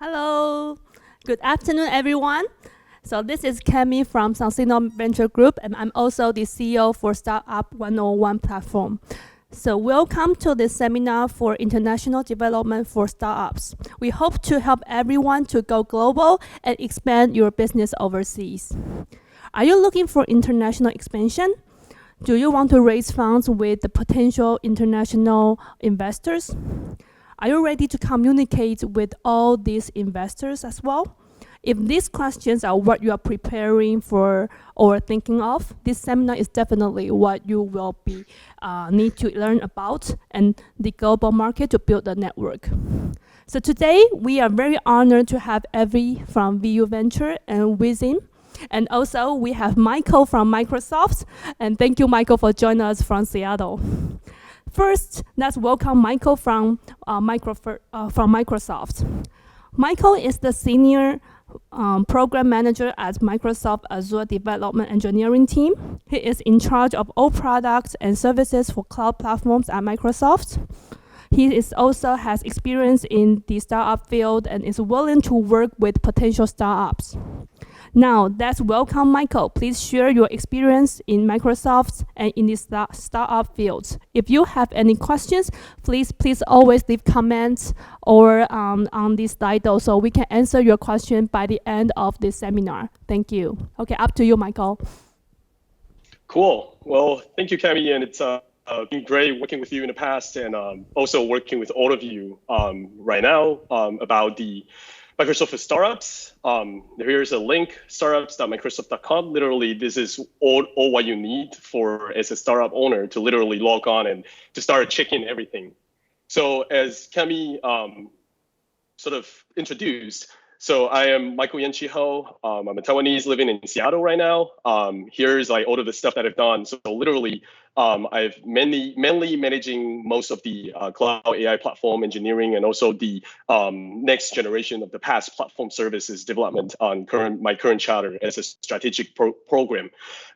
Hello, good afternoon, everyone. So this is Kemi from Sansino Venture Group, and I'm also the CEO for Startup 101 platform. So welcome to this seminar for international development for startups. We hope to help everyone to go global and expand your business overseas. Are you looking for international expansion? Do you want to raise funds with the potential international investors? Are you ready to communicate with all these investors as well? If these questions are what you are preparing for or thinking of, this seminar is definitely what you will be need to learn about and the global market to build a network. So today, we are very honored to have Evie from VU Venture and Wizim. And also, we have Michael from Microsoft. And thank you, Michael, for joining us from Seattle. First, let's welcome Michael from Microsoft. Michael is the senior program manager at Microsoft Azure Development Engineering Team. He is in charge of all products and services for cloud platforms at Microsoft. He also has experience in the startup field and is willing to work with potential startups. Now, let's welcome Michael. Please share your experience in Microsoft and in the startup field. If you have any questions, please always leave comments or on this slide so we can answer your question by the end of this seminar. Thank you. Okay, up to you, Michael. Cool. Well, thank you, Kemi, and it's been great working with you in the past and also working with all of you right now about the Microsoft for Startups. Here's a link, startups.microsoft.com. Literally, this is all what you need for as a startup owner to literally log on and to start checking everything. So as Kemi sort of introduced, so I am Michael Yan-Chi Ho. I'm a Taiwanese living in Seattle right now. Here's like all of the stuff that I've done. So literally, I've mainly managing most of the cloud AI platform engineering and also the next generation of the PaaS platform services development on my current charter as a strategic program.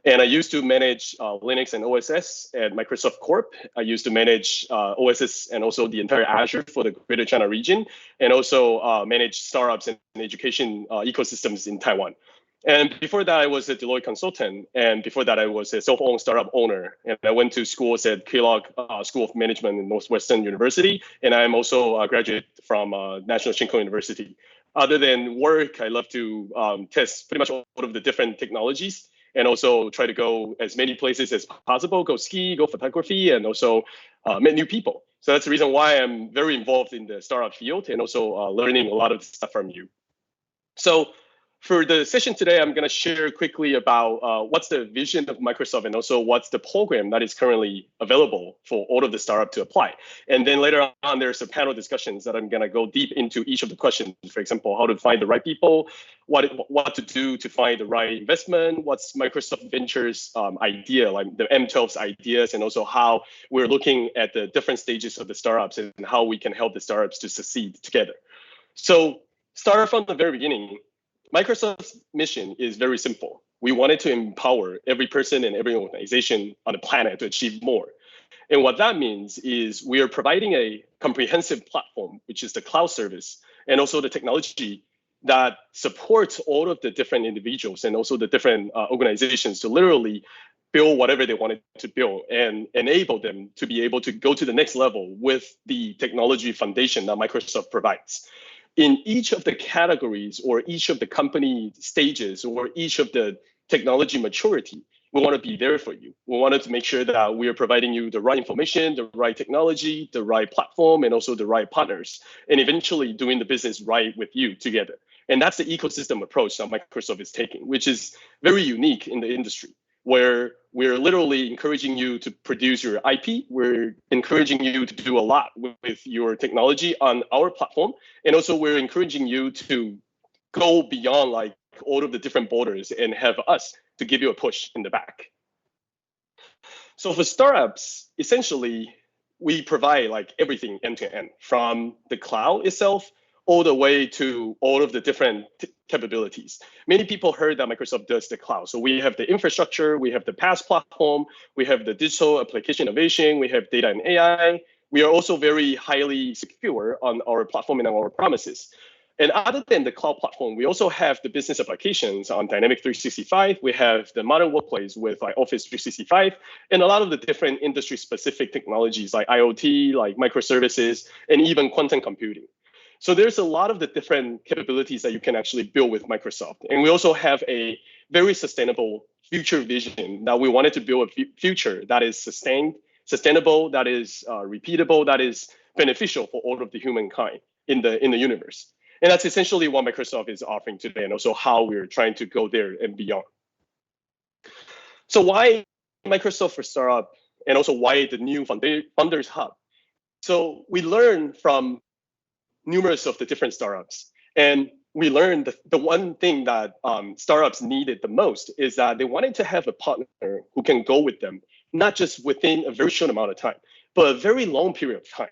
And I used to manage Linux and OSS at Microsoft Corp. I used to manage OSS and also the entire Azure for the Greater China region, and also manage startups and education ecosystems in Taiwan. And before that, I was a Deloitte consultant. And before that, I was a self-owned startup owner. And I went to schools at Kellogg School of Management in Northwestern University. And I'm also a graduate from National Shinko University. Other than work, I love to test pretty much all of the different technologies and also try to go as many places as possible, go ski, go photography, and also meet new people. So that's the reason why I'm very involved in the startup field and also learning a lot of stuff from you. So for the session today, I'm going to share quickly about what's the vision of Microsoft and also what's the program that is currently available for all of the startup to apply. And then later on, there's some panel discussions that I'm going to go deep into each of the questions. For example, how to find the right people, what to do to find the right investment, what's Microsoft Ventures idea, like the M12's ideas, and also how we're looking at the different stages of the startups and how we can help the startups to succeed together. So start from the very beginning. Microsoft's mission is very simple. We wanted to empower every person and every organization on the planet to achieve more. And what that means is we are providing a comprehensive platform, which is the cloud service, and also the technology that supports all of the different individuals and also the different organizations to literally build whatever they wanted to build and enable them to be able to go to the next level with the technology foundation that Microsoft provides. In each of the categories or each of the company stages or each of the technology maturity, we want to be there for you. We wanted to make sure that we are providing you the right information, the right technology, the right platform, and also the right partners, and eventually doing the business right with you together. And that's the ecosystem approach that Microsoft is taking, which is very unique in the industry, where we're literally encouraging you to produce your IP. We're encouraging you to do a lot with your technology on our platform. And also we're encouraging you to go beyond like all of the different borders and have us to give you a push in the back. So for startups, essentially, we provide like everything end to end, from the cloud itself all the way to all of the different capabilities. Many people heard that Microsoft does the cloud. So we have the infrastructure, we have the PaaS platform, we have the digital application innovation, we have data and AI. We are also very highly secure on our platform and on our promises. And other than the cloud platform, we also have the business applications on Dynamics 365. We have the modern workplace with like Office 365, and a lot of the different industry-specific technologies like IoT, like microservices, and even quantum computing. So there's a lot of the different capabilities that you can actually build with Microsoft. And we also have a very sustainable future vision that we wanted to build a future that is sustainable, that is repeatable, that is beneficial for all of the humankind in the universe. And that's essentially what Microsoft is offering today, and also how we're trying to go there and beyond. So why Microsoft for Startup, and also why the new Funders Hub? So we learned from numerous of the different startups, and we learned the one thing that startups needed the most is that they wanted to have a partner who can go with them, not just within a very short amount of time, but a very long period of time.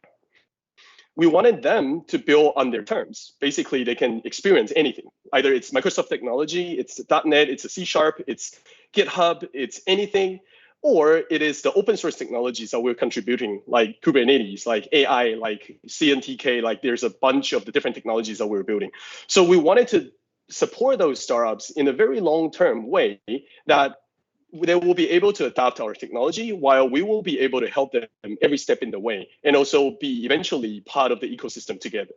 We wanted them to build on their terms. Basically, they can experience anything. Either it's Microsoft technology, it's .NET, it's a C#, it's GitHub, it's anything, or it is the open source technologies that we're contributing, like Kubernetes, like AI, like CNTK, like there's a bunch of the different technologies that we're building. So we wanted to support those startups in a very long-term way that they will be able to adopt our technology while we will be able to help them every step in the way and also be eventually part of the ecosystem together.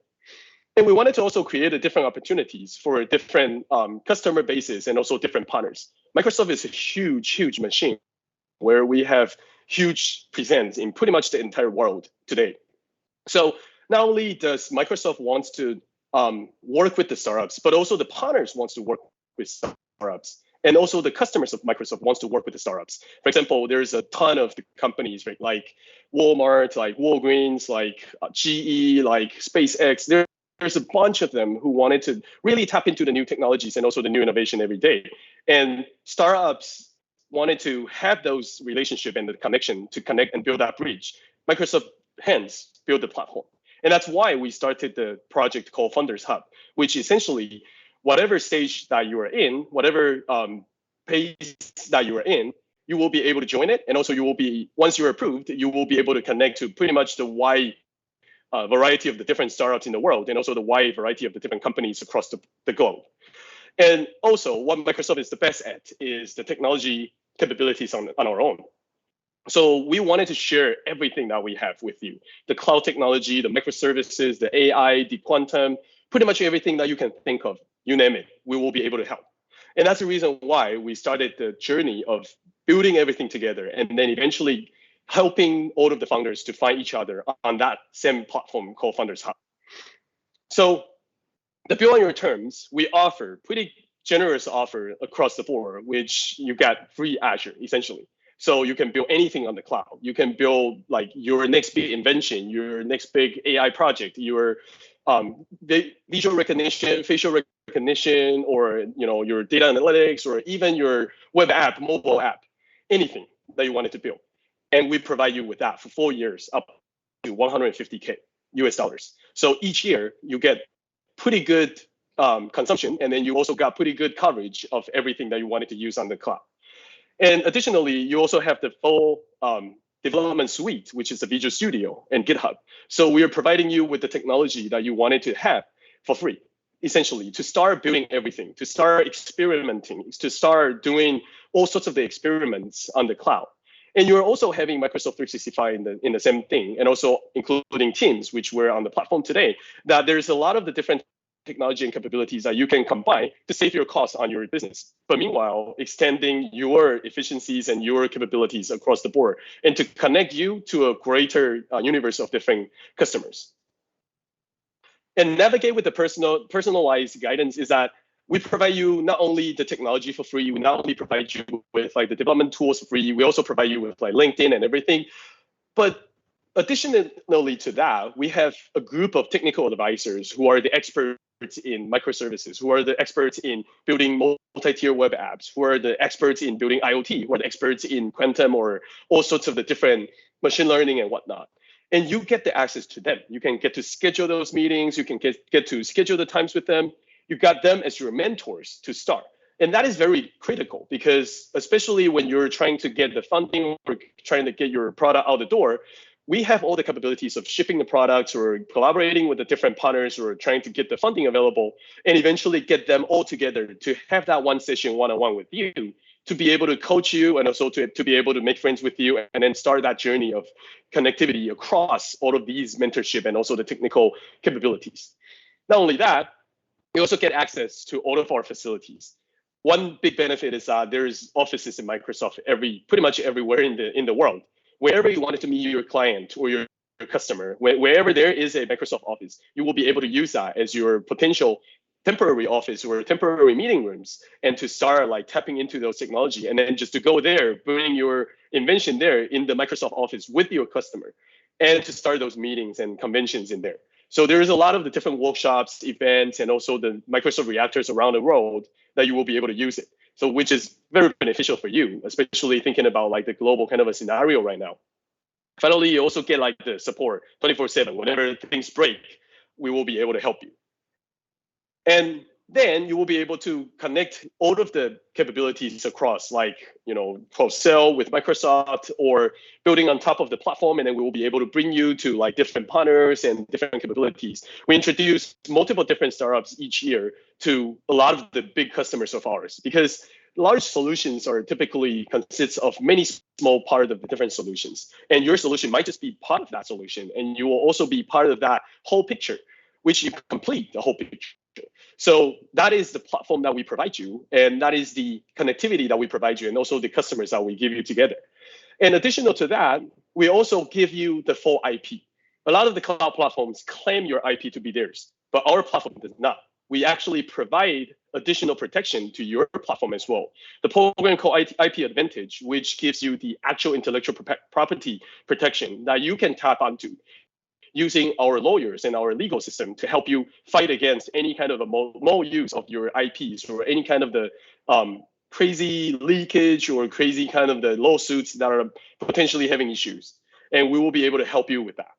And we wanted to also create a different opportunities for different customer bases and also different partners. Microsoft is a huge, huge machine where we have huge presence in pretty much the entire world today. So not only does Microsoft wants to work with the startups, but also the partners wants to work with startups. And also the customers of Microsoft wants to work with the startups. For example, there's a ton of the companies, right, like Walmart, like Walgreens, like GE, like SpaceX. There's a bunch of them who wanted to really tap into the new technologies and also the new innovation every day. And startups wanted to have those relationships and the connection to connect and build that bridge. Microsoft hence built the platform. And that's why we started the project called Funders Hub, which essentially whatever stage that you are in, whatever pace that you are in, you will be able to join it. And also you will be, once you're approved, you will be able to connect to pretty much the wide variety of the different startups in the world, and also the wide variety of the different companies across the globe. And also what Microsoft is the best at is the technology capabilities on our own. So we wanted to share everything that we have with you, the cloud technology, the microservices, the AI, the quantum, pretty much everything that you can think of. You name it, we will be able to help. And that's the reason why we started the journey of building everything together and then eventually helping all of the founders to find each other on that same platform called Funders Hub. So the build on your terms, we offer pretty generous offer across the board, which you get free Azure essentially. So you can build anything on the cloud. You can build like your next big invention, your next big AI project, your visual recognition, facial recognition, or your data analytics, or even your web app, mobile app, anything that you wanted to build. And we provide you with that for 4 years, up to $150K US. So each year you get pretty good consumption, and then you also got pretty good coverage of everything that you wanted to use on the cloud. And additionally, you also have the full development suite, which is the Visual Studio and GitHub. So we are providing you with the technology that you wanted to have for free, essentially, to start building everything, to start experimenting, to start doing all sorts of the experiments on the cloud. And you're also having Microsoft 365 in the same thing, and also including Teams, which we're on the platform today, that there's a lot of the different technology and capabilities that you can combine to save your costs on your business. But meanwhile, extending your efficiencies and your capabilities across the board and to connect you to a greater universe of different customers. And navigate with the personalized guidance is that we provide you not only the technology for free, we not only provide you with like the development tools for free, we also provide you with like LinkedIn and everything. But additionally to that, we have a group of technical advisors who are the experts in microservices, who are the experts in building multi-tier web apps, who are the experts in building IoT, who are the experts in quantum or all sorts of the different machine learning and whatnot. And you get the access to them. You can get to schedule those meetings. You can get to schedule the times with them. You got them as your mentors to start. And that is very critical because especially when you're trying to get the funding or trying to get your product out the door, we have all the capabilities of shipping the products or collaborating with the different partners or trying to get the funding available and eventually get them all together to have that one session one-on-one with you, to be able to coach you and also to be able to make friends with you and then start that journey of connectivity across all of these mentorship and also the technical capabilities. Not only that, you also get access to all of our facilities. One big benefit is there's offices in Microsoft pretty much everywhere in the world. Wherever you wanted to meet your client or your customer, wherever there is a Microsoft office, you will be able to use that as your potential temporary office or temporary meeting rooms, and to start like tapping into those technology, and then just to go there, bring your invention there in the Microsoft office with your customer, and to start those meetings and conventions in there. So there's a lot of the different workshops, events, and also the Microsoft reactors around the world that you will be able to use it. So which is very beneficial for you, especially thinking about like the global kind of a scenario right now. Finally, you also get like the support 24/7. Whenever things break, we will be able to help you. And then you will be able to connect all of the capabilities across, like, cross-sell with Microsoft or building on top of the platform, and then we will be able to bring you to like different partners and different capabilities. We introduce multiple different startups each year to a lot of the big customers of ours, because large solutions are typically consists of many small parts of the different solutions. And your solution might just be part of that solution, and you will also be part of that whole picture, which you complete the whole picture. So that is the platform that we provide you, and that is the connectivity that we provide you, and also the customers that we give you together. And additional to that, we also give you the full IP. A lot of the cloud platforms claim your IP to be theirs, but our platform does not. We actually provide additional protection to your platform as well. The program called IP Advantage, which gives you the actual intellectual property protection that you can tap onto, using our lawyers and our legal system to help you fight against any kind of a use of your IPs or any kind of the crazy leakage or crazy kind of the lawsuits that are potentially having issues. And we will be able to help you with that.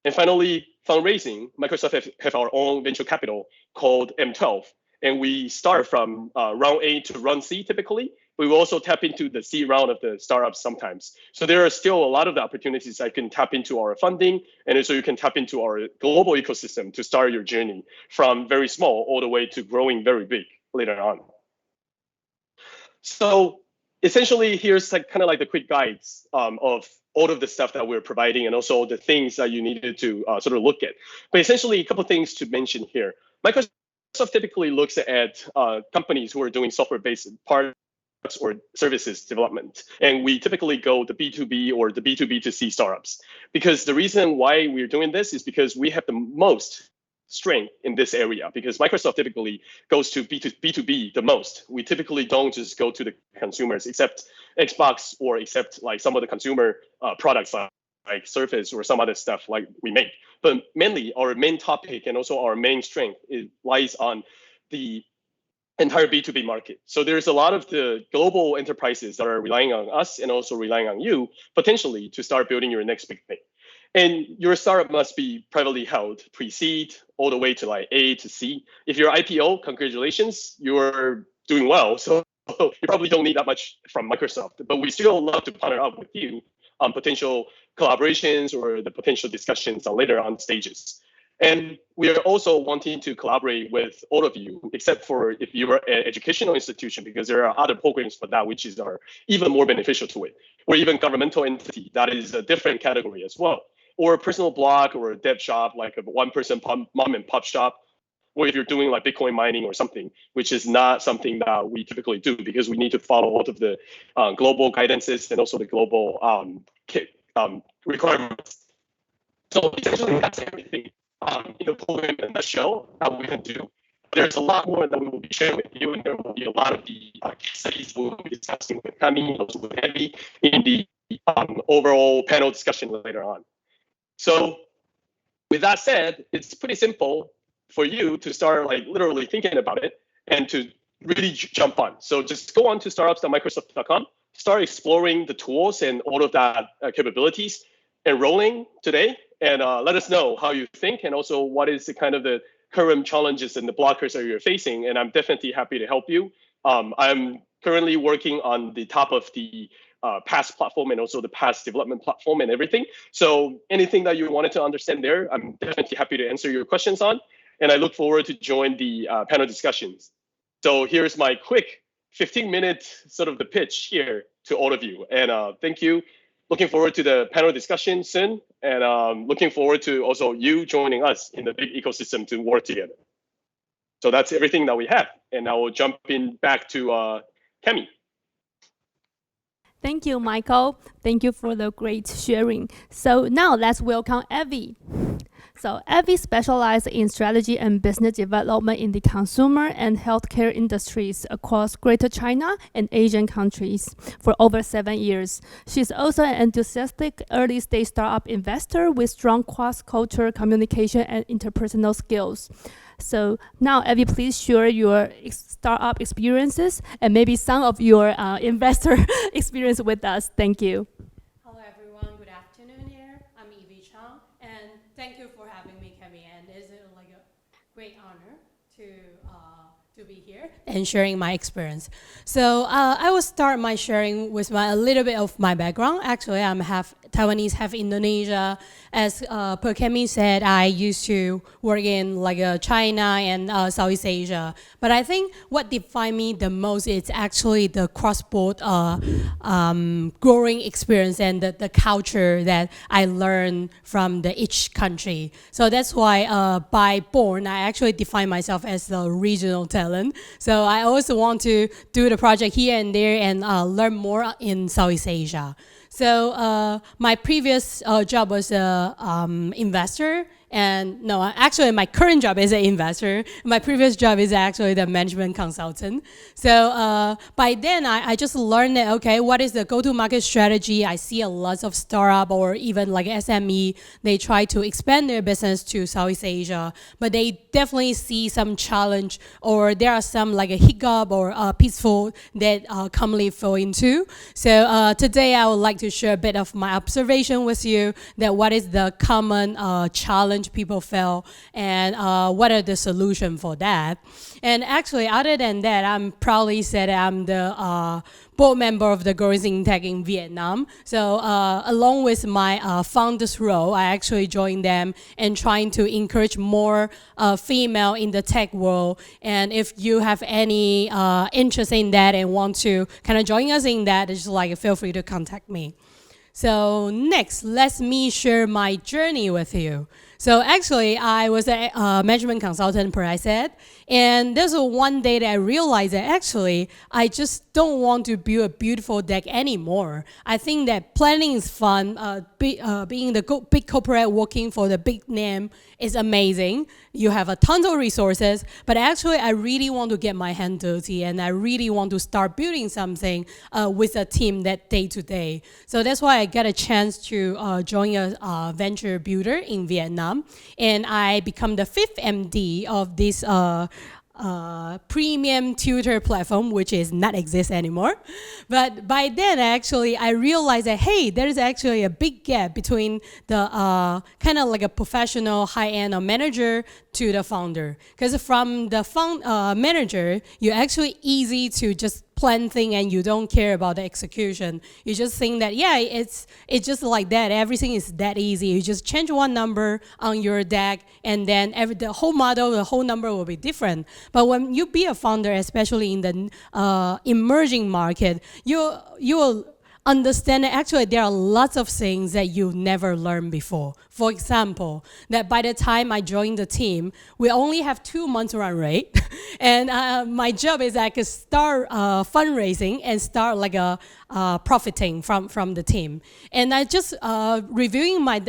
And finally, fundraising. Microsoft have our own venture capital called M12. And we start from round A to round C typically. We will also tap into the C round of the startups sometimes. So there are still a lot of the opportunities that can tap into our funding, and also you can tap into our global ecosystem to start your journey from very small all the way to growing very big later on. So essentially, here's like kind of like the quick guides of all of the stuff that we're providing, and also the things that you needed to sort of look at. But essentially, a couple of things to mention here. Microsoft typically looks at companies who are doing software-based parts or services development. And we typically go the B2B or the B2B2C startups. Because the reason why we're doing this is because we have the most strength in this area, because Microsoft typically goes to B2B the most. We typically don't just go to the consumers, except Xbox or except like some of the consumer products like Surface or some other stuff like we make. But mainly our main topic and also our main strength lies on the entire B2B market. So there's a lot of the global enterprises that are relying on us and also relying on you potentially to start building your next big thing. And your startup must be privately held, pre-seed, all the way to like A to C. If you're IPO, congratulations, you're doing well. So you probably don't need that much from Microsoft, but we still love to partner up with you on potential collaborations or the potential discussions on later on stages. And we are also wanting to collaborate with all of you, except for if you're an educational institution, because there are other programs for that, which are even more beneficial to it, or even governmental entity, that is a different category as well, or a personal blog or a dev shop, like a one-person mom and pop shop, or if you're doing like Bitcoin mining or something, which is not something that we typically do because we need to follow all of the global guidances and also the global requirements. So essentially, that's everything. In the program in the show that we can do. There's a lot more that we will be sharing with you, and there will be a lot of the case studies we'll be discussing with Kami, also with Andy, in the overall panel discussion later on. So with that said, it's pretty simple for you to start like literally thinking about it and to really jump on. So just go on to startups.microsoft.com, start exploring the tools and all of that capabilities, enrolling today, and let us know how you think, and also what is the kind of the current challenges and the blockers that you're facing. And I'm definitely happy to help you. I'm currently working on the top of the past platform and also the past development platform and everything. So anything that you wanted to understand there, I'm definitely happy to answer your questions on. And I look forward to join the panel discussions. So here's my quick 15-minute sort of the pitch here to all of you. And thank you. Looking forward to the panel discussion soon. And looking forward to also you joining us in the big ecosystem to work together. So that's everything that we have. And I will jump in back to Kemi. Thank you, Michael. Thank you for the great sharing. So now let's welcome Evie. So Evie specializes in strategy and business development in the consumer and healthcare industries across Greater China and Asian countries for over 7 years. She's also an enthusiastic early-stage startup investor with strong cross-cultural communication and interpersonal skills. So now, Evie, please share your startup experiences and maybe some of your investor experience with us. Thank you. Hello, everyone. Good afternoon here. I'm Evie Chang, and thank you for having me, Kemi. And it's like a great honor to be here and sharing my experience. So I will start my sharing with a little bit of my background. Actually, I'm half Taiwanese, half Indonesia. As per Kemi said, I used to work in China and Southeast Asia. But I think what defined me the most is actually the cross-border growing experience and the culture that I learned from each country. So that's why by born, I actually define myself as a regional talent. So I also want to do the project here and there and learn more in Southeast Asia. So my previous job was an investor. And no, actually my current job is an investor. My previous job is actually the management consultant. So by then I just learned that, okay, what is the go-to-market strategy? I see a lot of startup or even like SME, they try to expand their business to Southeast Asia, but they definitely see some challenge or there are some like a hiccup or pitfall that commonly fall into. So today I would like to share a bit of my observation with you that what is the common challenge people feel and what are the solutions for that. And actually, other than that, I'm proudly said I'm the board member of the Growing Tech in Vietnam. So along with my founder's role, I actually joined them and trying to encourage more female in the tech world. And if you have any interest in that and want to kind of join us in that, just feel free to contact me. So next, let me share my journey with you. So actually, I was a management consultant, per I said, and there's one day that I realized that actually, I just don't want to build a beautiful deck anymore. I think that planning is fun. Being the big corporate working for the big name is amazing. You have a ton of resources, but actually, I really want to get my hand dirty, and I really want to start building something with a team that day to day. So that's why I got a chance to join a venture builder in Vietnam, and I become the 5th MD of this premium tutor platform, which is not exist anymore. But by then, I realized that, hey, there is actually a big gap between the kind of like a professional high-end manager to the founder. Because from the manager, you're actually easy to just plan thing and you don't care about the execution. You just think that, yeah, it's just like that. Everything is that easy. You just change one number on your deck and then the whole model, the whole number will be different. But when you be a founder, especially in the emerging market, you will understand that actually there are lots of things that you never learned before. For example, that by the time I joined the team, we only have 2 months run rate. And my job is I could start fundraising and start like a profiting from the team. And I just reviewing my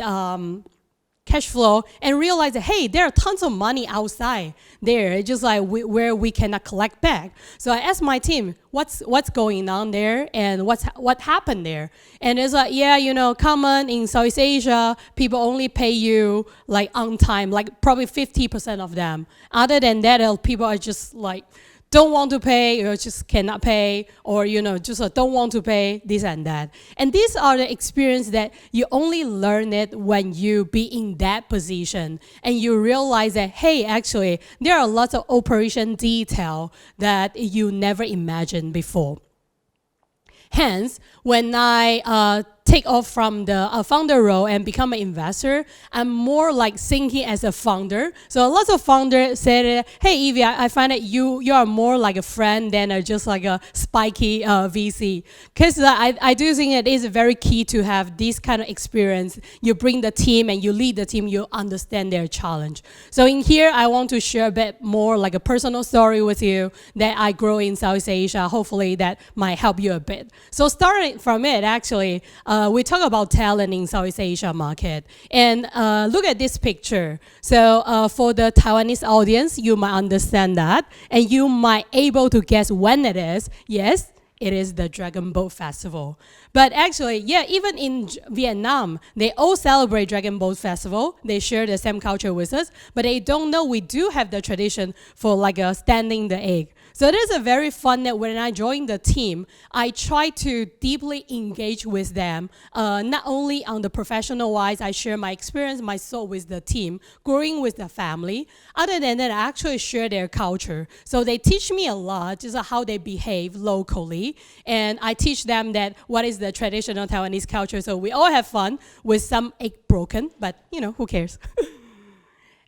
cash flow and realize that, hey, there are tons of money outside there, just like where we cannot collect back. So I asked my team, what's going on there and what happened there? And it's like, yeah, common in Southeast Asia, people only pay you like on time, like probably 50% of them. Other than that, people are just like, don't want to pay, or just cannot pay, or just don't want to pay, this and that. And these are the experience that you only learn it when you be in that position, and you realize that, hey, actually, there are lots of operation detail that you never imagined before. Hence, when I take off from the founder role and become an investor, I'm more like thinking as a founder. So lots of founders said, hey, Evie, I find that you are more like a friend than just like a spiky VC. Because I do think it is very key to have this kind of experience. You bring the team and you lead the team, you understand their challenge. So in here, I want to share a bit more like a personal story with you that I grow in Southeast Asia. Hopefully that might help you a bit. So starting from it, actually, we talk about talent in Southeast Asia market. And look at this picture. So for the Taiwanese audience, you might understand that. And you might able to guess when it is. Yes, it is the Dragon Boat Festival. But actually, yeah, even in Vietnam, they all celebrate Dragon Boat Festival. They share the same culture with us. But they don't know we do have the tradition for like standing the egg. So it is a very fun that when I join the team, I try to deeply engage with them, not only on the professional wise, I share my experience, my soul with the team, growing with the family. Other than that, I actually share their culture. So they teach me a lot, just how they behave locally. And I teach them that what is the traditional Taiwanese culture. So we all have fun with some egg broken, but you know, who cares?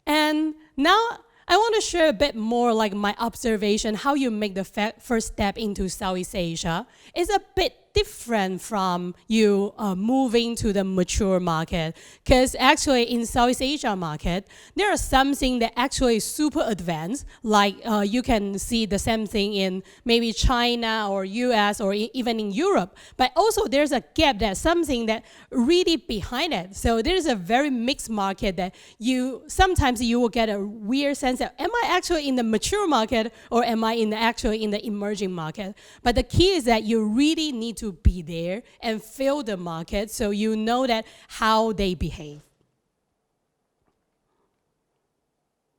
And now, I want to share a bit more like my observation, how you make the first step into Southeast Asia. It's a bit different from you moving to the mature market. Because actually in Southeast Asia market, there are something that actually is super advanced. Like you can see the same thing in maybe China or US or even in Europe. But also there's a gap, that's something that really behind it. So there's a very mixed market that sometimes you will get a weird sense of, am I actually in the mature market or am I actually in the emerging market? But the key is that you really need to be there and feel the market so you know that how they behave.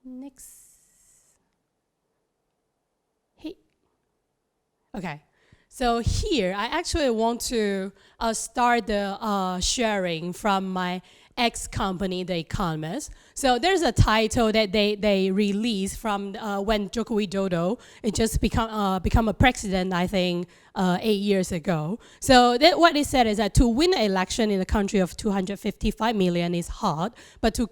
Next. Hey. Okay. So here, I actually want to start the sharing from my ex-company, The Economist. So there's a title that they released from when Joko Widodo just become a president, I think, 8 years ago. So what they said is that to win an election in a country of 255 million is hard, but to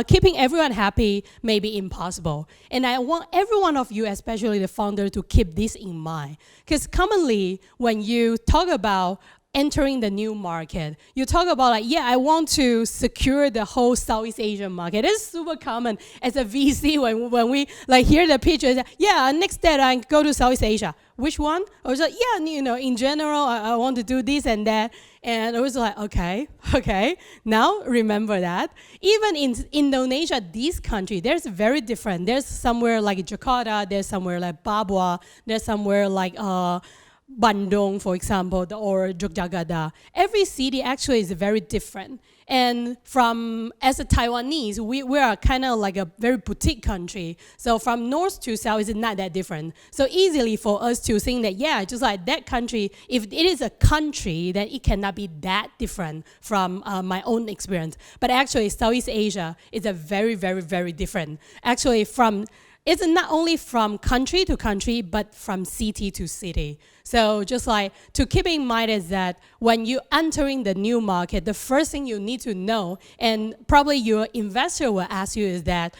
keeping everyone happy may be impossible. And I want every one of you, especially the founder, to keep this in mind. Because commonly, when you talk about entering the new market, you talk about like, yeah, I want to secure the whole Southeast Asian market. It's super common as a VC when we like hear the pitch, yeah, next step I go to Southeast Asia. Which one? I was like, yeah, you know, in general, I want to do this and that. And I was like, okay. Now remember that. Even in Indonesia, this country, there's very different. There's somewhere like Jakarta, there's somewhere like Papua, there's somewhere like Bandung, for example, or Yogyakarta. Every city actually is very different. And as a Taiwanese, we are kind of like a very boutique country. So from north to south is not that different. So easily for us to think that, yeah, just like that country, if it is a country, then it cannot be that different from my own experience. But actually, Southeast Asia is a very, very, very different. Actually, it's not only from country to country, but from city to city. So just like to keep in mind is that when you're entering the new market, the first thing you need to know, and probably your investor will ask you, is that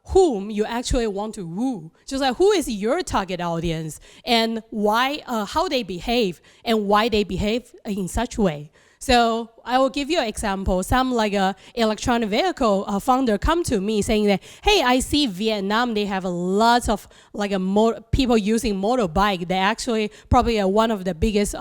whom you actually want to woo. Just like who is your target audience and why, how they behave and why they behave in such way. So I will give you an example. Some like a electronic vehicle founder come to me saying that, hey, I see Vietnam, they have a lot of like people using motorbike. They actually probably are one of the biggest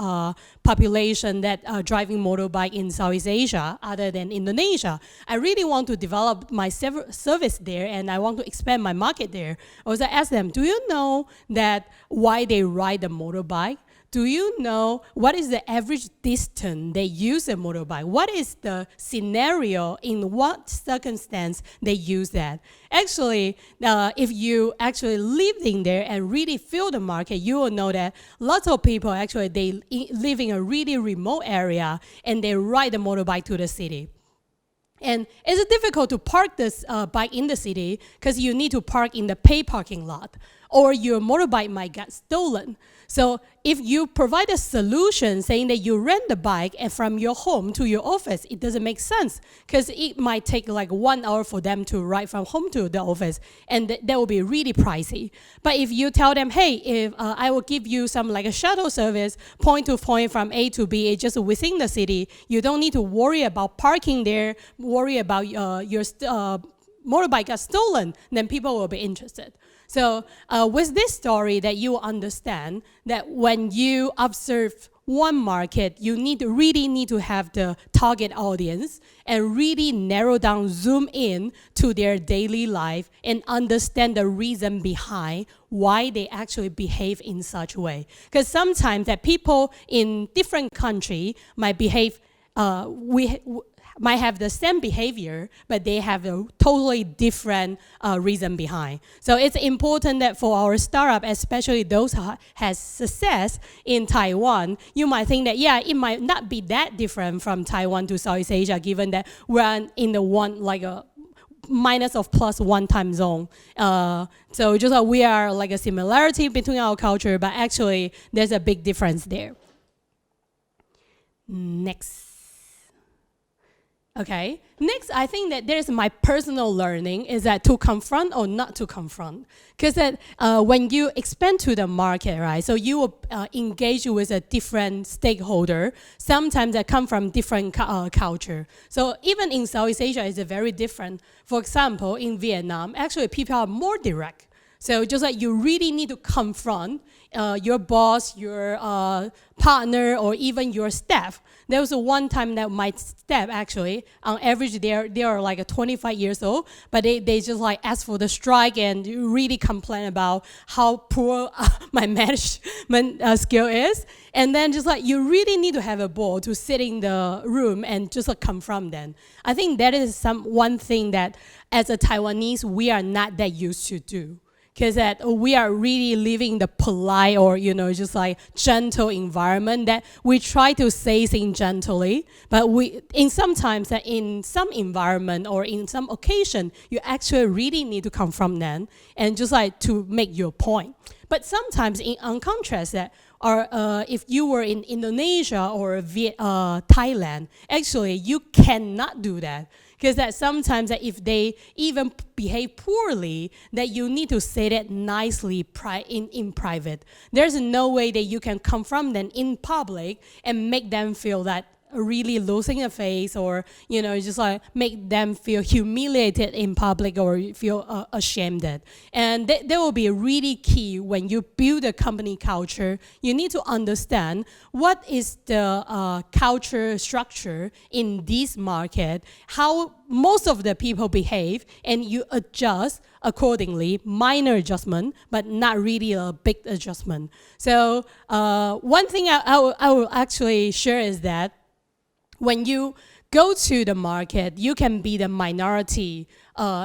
population that are driving motorbike in Southeast Asia other than Indonesia. I really want to develop my service there and I want to expand my market there. I was ask them, do you know that why they ride the motorbike? Do you know what is the average distance they use a motorbike? What is the scenario, in what circumstance they use that? Actually, if you actually live in there and really feel the market, you will know that lots of people actually, they live in a really remote area and they ride the motorbike to the city. And it's difficult to park this bike in the city because you need to park in the paid parking lot. or your motorbike might get stolen. So if you provide a solution saying that you rent the bike and from your home to your office, it doesn't make sense because it might take like 1 hour for them to ride from home to the office, and that will be really pricey. But if you tell them, hey, if I will give you some like a shuttle service, point to point from A to B, it's just within the city, you don't need to worry about parking there, worry about your motorbike got stolen, then people will be interested. So with this story that you understand that when you observe one market, you really need to have the target audience and really narrow down, zoom in to their daily life and understand the reason behind why they actually behave in such a way. Because sometimes that people in different countries might behave, might have the same behavior, but they have a totally different reason behind. So it's important that for our startup, especially those who has success in Taiwan, you might think that, yeah, it might not be that different from Taiwan to Southeast Asia, given that we're in the one, like a minus of plus 1 time zone. So just we are like a similarity between our culture, but actually there's a big difference there. Next. Okay, next, I think that there's my personal learning is that to confront or not to confront. Because that when you expand to the market, right, so you will engage with a different stakeholder, sometimes that come from different culture. So even in Southeast Asia, it's very different. For example, in Vietnam, actually people are more direct. So just like you really need to confront your boss, your partner, or even your staff. There was one time that my staff actually, on average, they are like 25 years old, but they just like ask for the strike and really complain about how poor my management skill is. And then just like you really need to have a board to sit in the room and just like confront them. I think that is one thing that as a Taiwanese, we are not that used to do. Because that we are really living the polite or, just like gentle environment that we try to say things gently, but sometimes in some environment or in some occasion, you actually really need to confront them and just like to make your point. But sometimes on contrast that, or if you were in Indonesia or Thailand, actually you cannot do that. Because that sometimes that if they even behave poorly, that you need to say that nicely in private. There's no way that you can confront them in public and make them feel that really losing a face or, just like make them feel humiliated in public or feel ashamed. And that will be really key when you build a company culture. You need to understand what is the culture structure in this market, how most of the people behave, and you adjust accordingly, minor adjustment, but not really a big adjustment. So one thing I will actually share is that when you go to the market, you can be the minority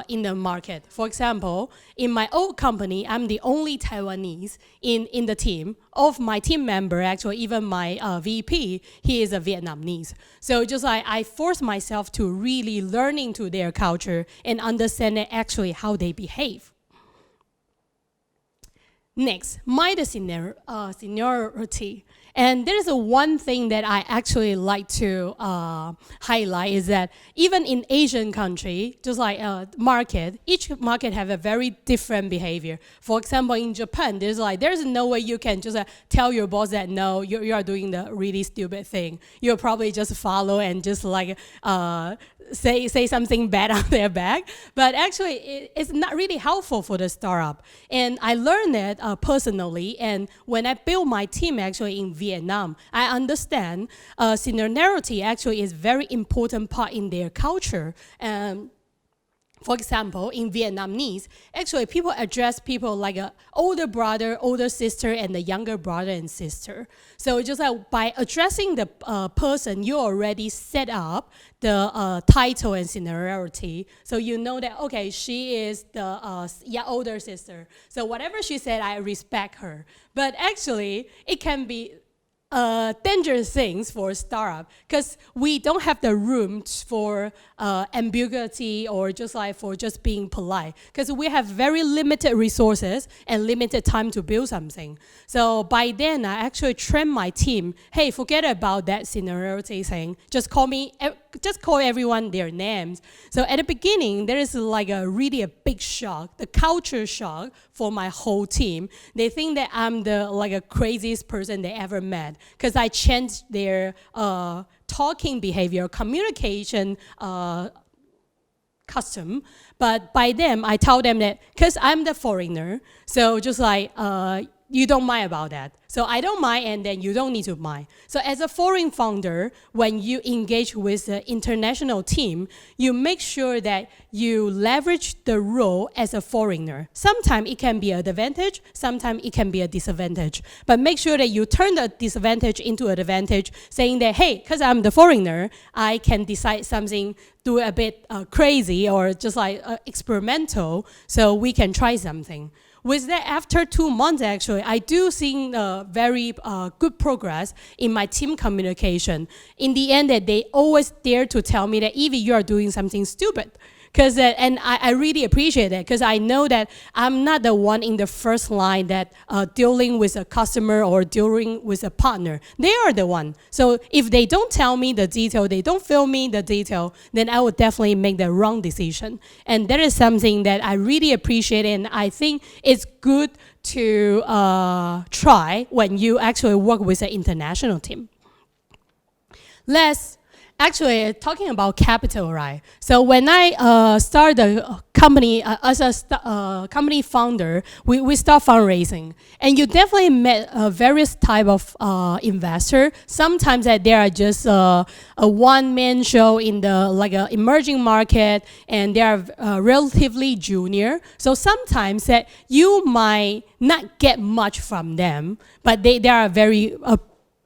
in the market. For example, in my old company, I'm the only Taiwanese in the team. Of my team member, actually, even my VP, he is a Vietnamese. So just like I force myself to really learn into their culture and understand actually how they behave. Next, seniority. And there's one thing that I actually like to highlight is that even in Asian country, just like each market have a very different behavior. For example, in Japan, there's no way you can just tell your boss that no, you are doing the really stupid thing. You'll probably just follow and just like say something bad on their back, but actually it's not really helpful for the startup. And I learned that personally, and when I built my team actually in Vietnam, I understand seniority actually is very important part in their culture. For example, in Vietnamese, actually people address people like an older brother, older sister, and a younger brother and sister. So just like by addressing the person, you already set up the title and seniority. So you know that, okay, she is the older sister. So whatever she said, I respect her. But actually, it can be dangerous things for a startup because we don't have the room for ambiguity or just being polite because we have very limited resources and limited time to build something. So by then, I actually trained my team. Hey, forget about that seniority thing. Just call everyone their names. So at the beginning, there is like a big shock, the culture shock for my whole team. They think that I'm the craziest person they ever met because I changed their talking behavior, communication custom. But by them, I told them that because I'm the foreigner, so just like you don't mind about that. So I don't mind, and then you don't need to mind. So as a foreign founder, when you engage with the international team, you make sure that you leverage the role as a foreigner. Sometimes it can be an advantage, sometimes it can be a disadvantage. But make sure that you turn the disadvantage into an advantage, saying that, hey, because I'm the foreigner, I can decide something, do a bit crazy or just like experimental, so we can try something. With that, after 2 months, actually, I do see very good progress in my team communication. In the end, that they always dare to tell me that, Evie, you are doing something stupid. And I really appreciate that because I know that I'm not the one in the first line that dealing with a customer or dealing with a partner. They are the one. So if they don't tell me the detail, they don't fill me the detail, then I would definitely make the wrong decision. And that is something that I really appreciate, and I think it's good to try when you actually work with an international team. Actually, talking about capital, right? So when I started the company as a company founder, we start fundraising, and you definitely met various type of investor. Sometimes that they are just a one-man show in the emerging market, and they are relatively junior. So sometimes that you might not get much from them, but they are very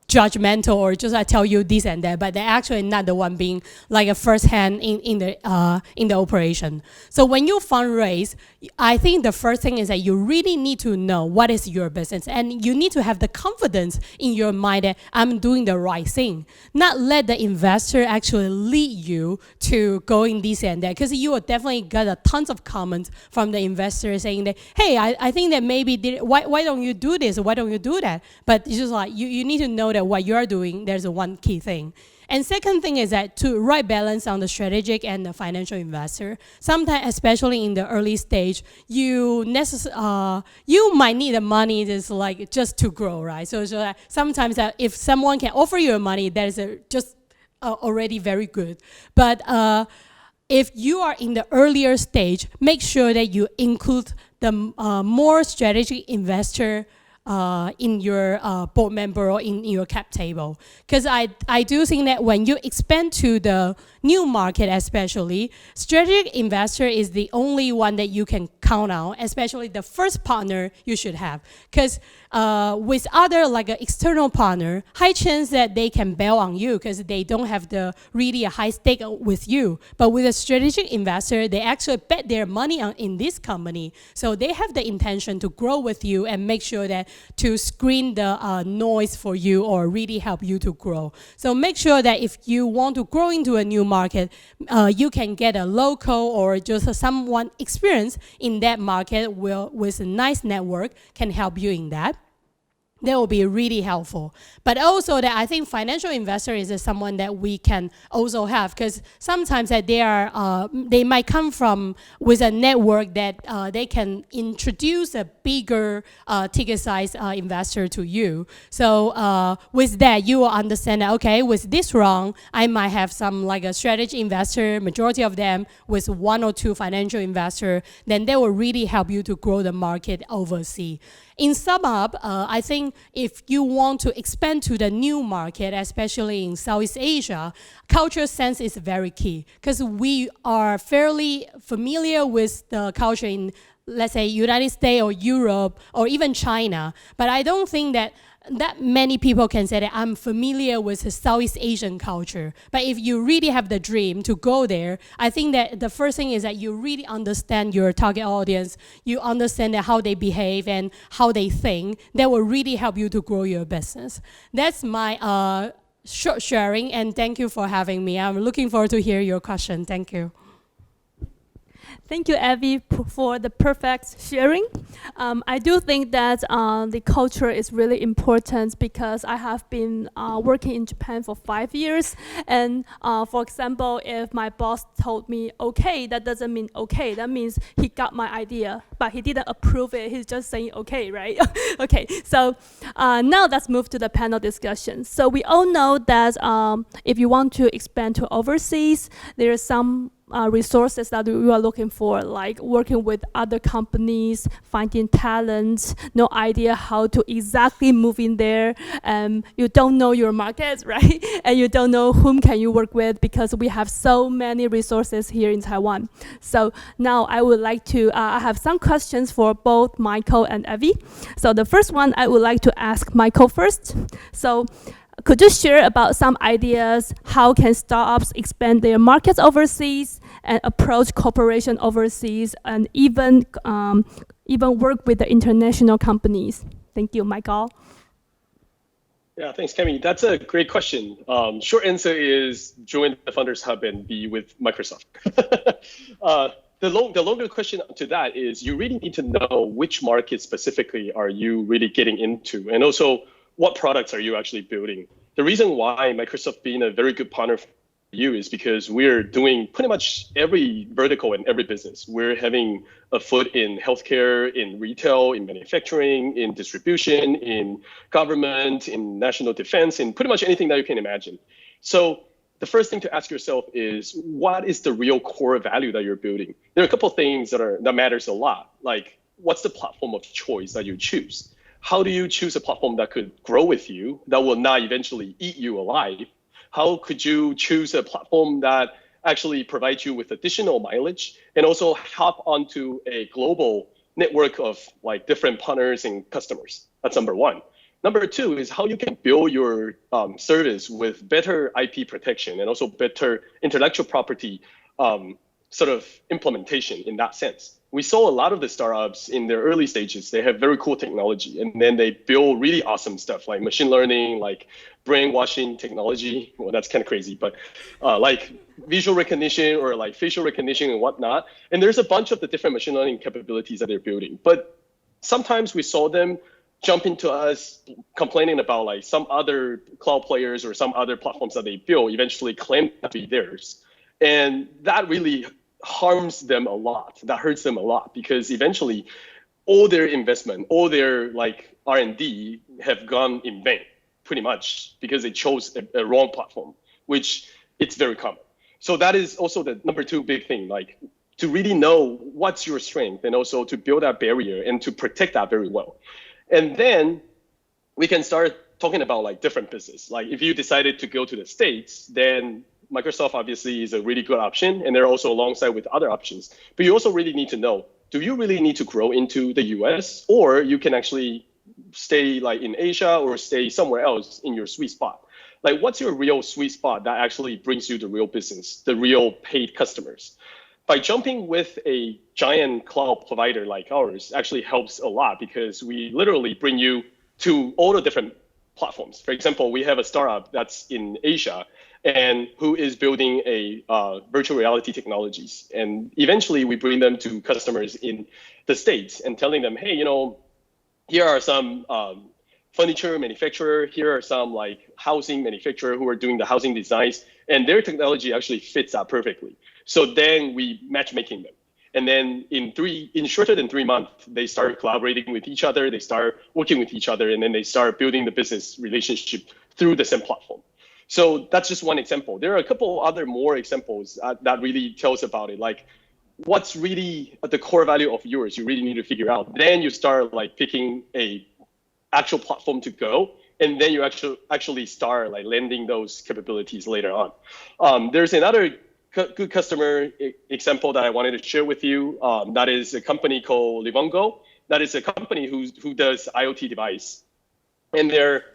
judgmental or just I tell you this and that, but they're actually not the one being like a first hand in the operation. So when you fundraise, I think the first thing is that you really need to know what is your business, and you need to have the confidence in your mind that I'm doing the right thing. Not let the investor actually lead you to going this and that, because you will definitely get a tons of comments from the investor saying that, hey, I think that maybe why don't you do this? Why don't you do that? But it's just like you need to know that what you're doing, there's a one key thing. And second thing is that to right balance on the strategic and the financial investor. Sometimes, especially in the early stage, you might need the money just to grow, right? So sometimes if someone can offer you money, that is just already very good. But if you are in the earlier stage, make sure that you include the more strategic investor in your board member or in your cap table. Because I do think that when you expand to the new market especially, strategic investor is the only one that you can count on, especially the first partner you should have. Because with other like an external partner, high chance that they can bail on you because they don't have really a high stake with you. But with a strategic investor, they actually bet their money in this company. So they have the intention to grow with you and make sure that to screen the noise for you or really help you to grow. So make sure that if you want to grow into a new market, you can get a local or just someone experienced in that market with a nice network can help you in that. That will be really helpful. But also that I think financial investor is someone that we can also have, because sometimes that they might come from with a network that they can introduce a bigger ticket size investor to you. So with that, you will understand that, okay, with this round, I might have some like a strategy investor, majority of them with 1 or 2 financial investor, then they will really help you to grow the market overseas. In sum up, I think if you want to expand to the new market, especially in Southeast Asia, cultural sense is very key, because we are fairly familiar with the culture in, let's say, United States or Europe or even China. But I don't think that that many people can say that I'm familiar with the Southeast Asian culture. But if you really have the dream to go there, I think that the first thing is that you really understand your target audience. You understand that how they behave and how they think. That will really help you to grow your business. That's my short sharing, and thank you for having me. I'm looking forward to hear your question. Thank you. Thank you, Evie, for the perfect sharing. I do think that the culture is really important because I have been working in Japan for 5 years. And for example, if my boss told me, okay, that doesn't mean okay. That means he got my idea, but he didn't approve it. He's just saying okay, right? Okay, so now let's move to the panel discussion. So we all know that if you want to expand to overseas, there are some resources that we are looking for, like working with other companies, finding talent, no idea how to exactly move in there. You don't know your market, right? And you don't know whom can you work with because we have so many resources here in Taiwan. So now I would like to, I have some questions for both Michael and Evie. So the first one I would like to ask Michael first. So could you share about some ideas how can startups expand their markets overseas and approach cooperation overseas and even work with the international companies? Thank you, Michael. Yeah, thanks, Kemi. That's a great question. Short answer is join the Funders Hub and be with Microsoft. The longer question to that is you really need to know which market specifically are you really getting into, and also what products are you actually building? The reason why Microsoft being a very good partner for you is because we're doing pretty much every vertical in every business. We're having a foot in healthcare, in retail, in manufacturing, in distribution, in government, in national defense, in pretty much anything that you can imagine. So the first thing to ask yourself is, what is the real core value that you're building? There are a couple of things that matters a lot, like what's the platform of choice that you choose? How do you choose a platform that could grow with you, that will not eventually eat you alive? How could you choose a platform that actually provides you with additional mileage and also hop onto a global network of like different partners and customers? That's number one. Number two is how you can build your service with better IP protection and also better intellectual property sort of implementation in that sense. We saw a lot of the startups in their early stages, they have very cool technology, and then they build really awesome stuff like machine learning, like brainwashing technology. Well, that's kind of crazy, but like visual recognition or like facial recognition and whatnot. And there's a bunch of the different machine learning capabilities that they're building. But sometimes we saw them jump into us complaining about like some other cloud players or some other platforms that they build eventually claim to be theirs. And that really harms them a lot. That hurts them a lot because eventually all their investment, all their like R&D have gone in vain pretty much because they chose a wrong platform, which it's very common. So that is also the number two big thing, like to really know what's your strength and also to build that barrier and to protect that very well. And then we can start talking about like different business. Like if you decided to go to the States, then Microsoft obviously is a really good option, and they're also alongside with other options. But you also really need to know, do you really need to grow into the US, or you can actually stay like in Asia or stay somewhere else in your sweet spot? Like what's your real sweet spot that actually brings you the real business, the real paid customers? By jumping with a giant cloud provider like ours actually helps a lot because we literally bring you to all the different platforms. For example, we have a startup that's in Asia and who is building a virtual reality technologies. And eventually we bring them to customers in the States and telling them, hey, you know, here are some furniture manufacturer, here are some like housing manufacturer who are doing the housing designs, and their technology actually fits that perfectly. So then we matchmaking them. And then in shorter than 3 months, they start collaborating with each other, they start working with each other, and then they start building the business relationship through the same platform. So that's just one example. There are a couple other more examples that really tells about it. Like what's really the core value of yours, you really need to figure out. Then you start like picking a actual platform to go, and then you actually start like lending those capabilities later on. There's another good customer example that I wanted to share with you. That is a company called Livongo. That is a company who does IoT device. and they're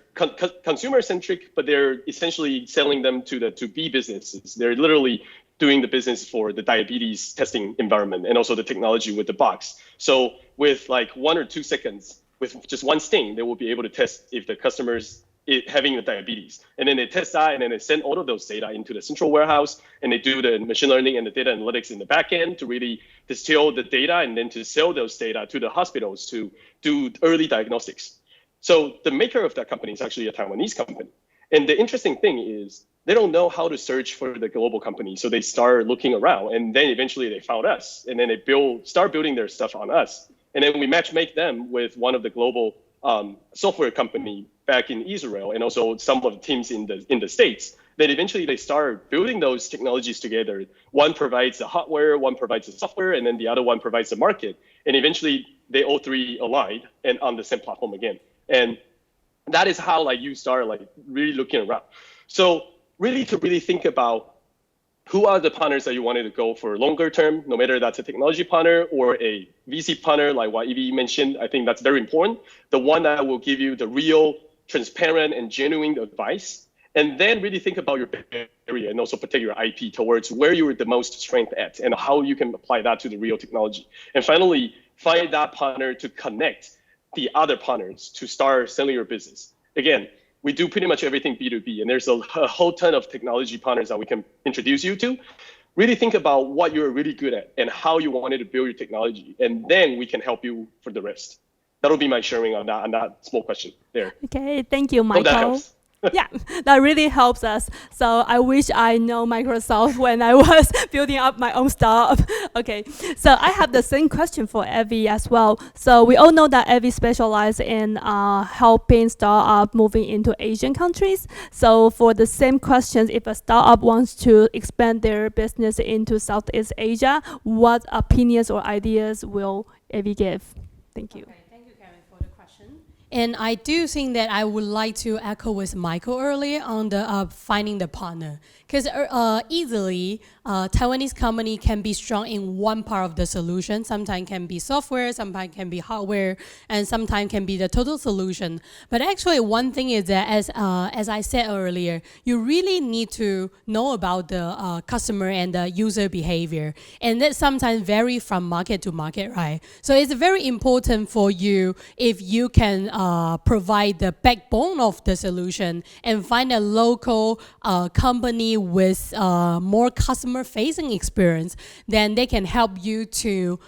consumer-centric, but they're essentially selling them to the to-B businesses. They're literally doing the business for the diabetes testing environment and also the technology with the box. So with like 1 or 2 seconds, with just one sting, they will be able to test if the customer's having the diabetes. And then they test that, and then they send all of those data into the central warehouse, and they do the machine learning and the data analytics in the back end to really distill the data and then to sell those data to the hospitals to do early diagnostics. So the maker of that company is actually a Taiwanese company. And the interesting thing is they don't know how to search for the global company. So they start looking around, and then eventually they found us, and then they start building their stuff on us. And then we matchmake them with one of the global software company back in Israel, and also some of the teams in the States. Then eventually they start building those technologies together. One provides the hardware, one provides the software, and then the other one provides the market. And eventually they all three aligned and on the same platform again. And that is how like you start like really looking around. So really to really think about who are the partners that you wanted to go for longer term, no matter that's a technology partner or a VC partner, like what Evie mentioned. I think that's very important. The one that will give you the real, transparent, and genuine advice. And then really think about your area and also protect your IP towards where you're the most strength at and how you can apply that to the real technology. And finally, find that partner to connect the other partners to start selling your business. Again, we do pretty much everything B2B, and there's a whole ton of technology partners that we can introduce you to. Really think about what you're really good at and how you wanted to build your technology, and then we can help you for the rest. That'll be my sharing on that small question there. Okay, thank you, Michael. Hope that helps. Yeah, that really helps us. So I wish I know Microsoft when I was building up my own startup. Okay, so I have the same question for Evie as well. So we all know that Evie specializes in helping startup moving into Asian countries. So for the same questions, if a startup wants to expand their business into Southeast Asia, what opinions or ideas will Evie give? Thank you. Okay. And I do think that I would like to echo with Michael earlier on the finding the partner. Because easily, Taiwanese company can be strong in one part of the solution. Sometimes can be software, sometimes can be hardware, and sometimes can be the total solution. But actually, one thing is that, as I said earlier, you really need to know about the customer and the user behavior. And that sometimes vary from market to market, right? So it's very important for you if you can provide the backbone of the solution and find a local company with more customer-facing experience, then they can help you to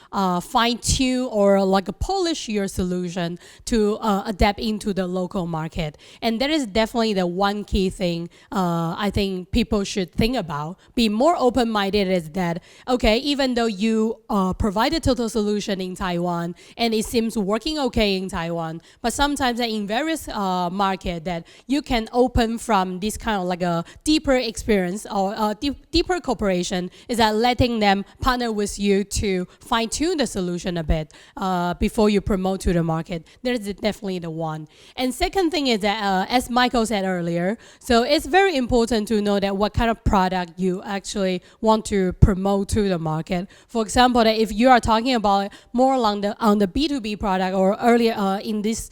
fine-tune or like polish your solution to adapt into the local market. And that is definitely the one key thing I think people should think about. Be more open-minded is that, okay, even though you provide a total solution in Taiwan and it seems working okay in Taiwan, but sometimes in various market that you can open from this kind of like a deeper experience or deeper cooperation is that letting them partner with you to fine-tune the solution a bit before you promote to the market. That is definitely the one. And second thing is that, as Michael said earlier, so it's very important to know that what kind of product you actually want to promote to the market. For example, that if you are talking about more along on the B2B product, or earlier in this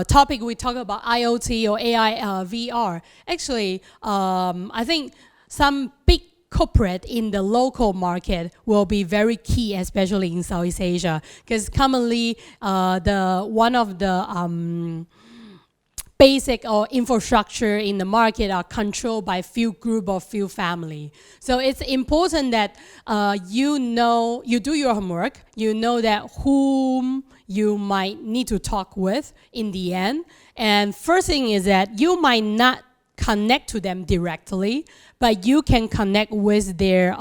topic we talk about IoT or AI VR. Actually, I think some big corporate in the local market will be very key, especially in Southeast Asia, because commonly one of the basic or infrastructure in the market are controlled by few group or few family. So it's important that you do your homework, you know that whom you might need to talk with in the end. And first thing is that you might not connect to them directly, but you can connect with their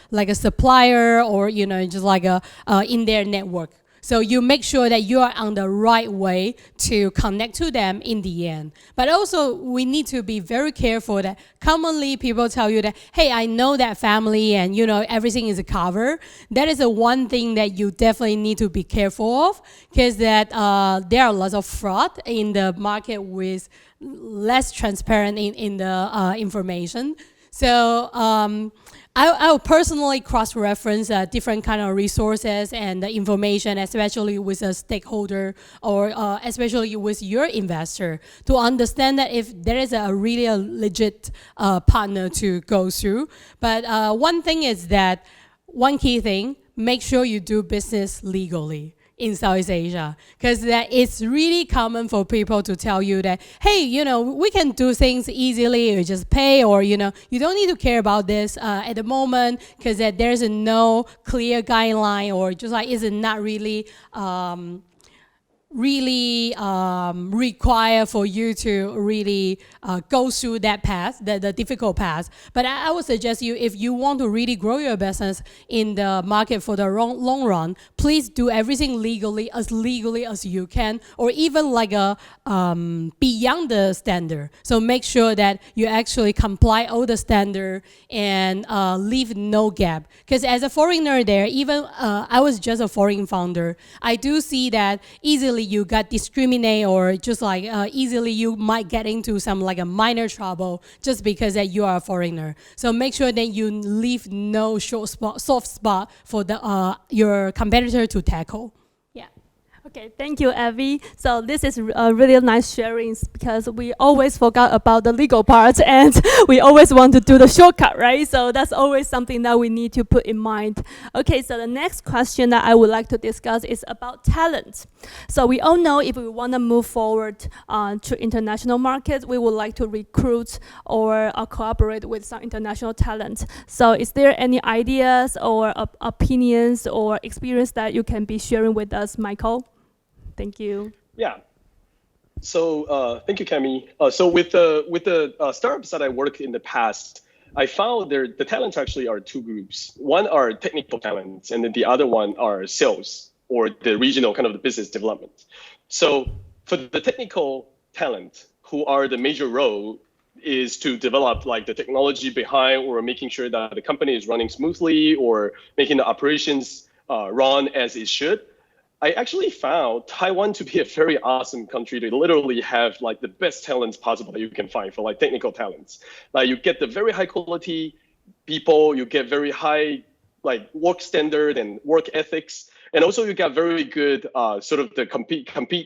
like a supplier or just like in their network. So you make sure that you are on the right way to connect to them in the end. But also we need to be very careful that commonly people tell you that, hey, I know that family and everything is covered. That is the one thing that you definitely need to be careful of, because that there are lots of fraud in the market with less transparent in the information. So I'll personally cross-reference different kind of resources and the information, especially with a stakeholder or especially with your investor, to understand that if there is a really legit partner to go through. But one thing is that, one key thing, make sure you do business legally in Southeast Asia, because it's really common for people to tell you that, hey, you know, we can do things easily, you just pay, or, you know, you don't need to care about this at the moment, because there's no clear guideline, or just like is not really require for you to really go through that path, the difficult path. But I would suggest you, if you want to really grow your business in the market for the long run, please do everything legally as you can, or even like a beyond the standard. So make sure that you actually comply all the standard and leave no gap. Because as a foreigner there, even I was just a foreign founder, I do see that easily you got discriminated, or just like easily you might get into some like a minor trouble just because that you are a foreigner. So make sure that you leave no soft spot for the your competitor to tackle. Yeah. Okay, thank you, Evie. So this is really nice sharing, because we always forgot about the legal part and we always want to do the shortcut, right? So that's always something that we need to put in mind. Okay, so the next question that I would like to discuss is about talent. So we all know if we want to move forward to international markets, we would like to recruit or collaborate with some international talent. So is there any ideas or opinions or experience that you can be sharing with us, Michael? Thank you. Yeah. So thank you, Cami. So with the startups that I worked in the past, I found the talents actually are two groups. One are technical talents, and then the other one are sales, or the regional kind of the business development. So for the technical talent, who are the major role is to develop like the technology behind, or making sure that the company is running smoothly, or making the operations run as it should. I actually found Taiwan to be a very awesome country to literally have like the best talents possible that you can find for like technical talents. Like you get the very high quality people, you get very high like work standard and work ethics, and also you got very good sort of the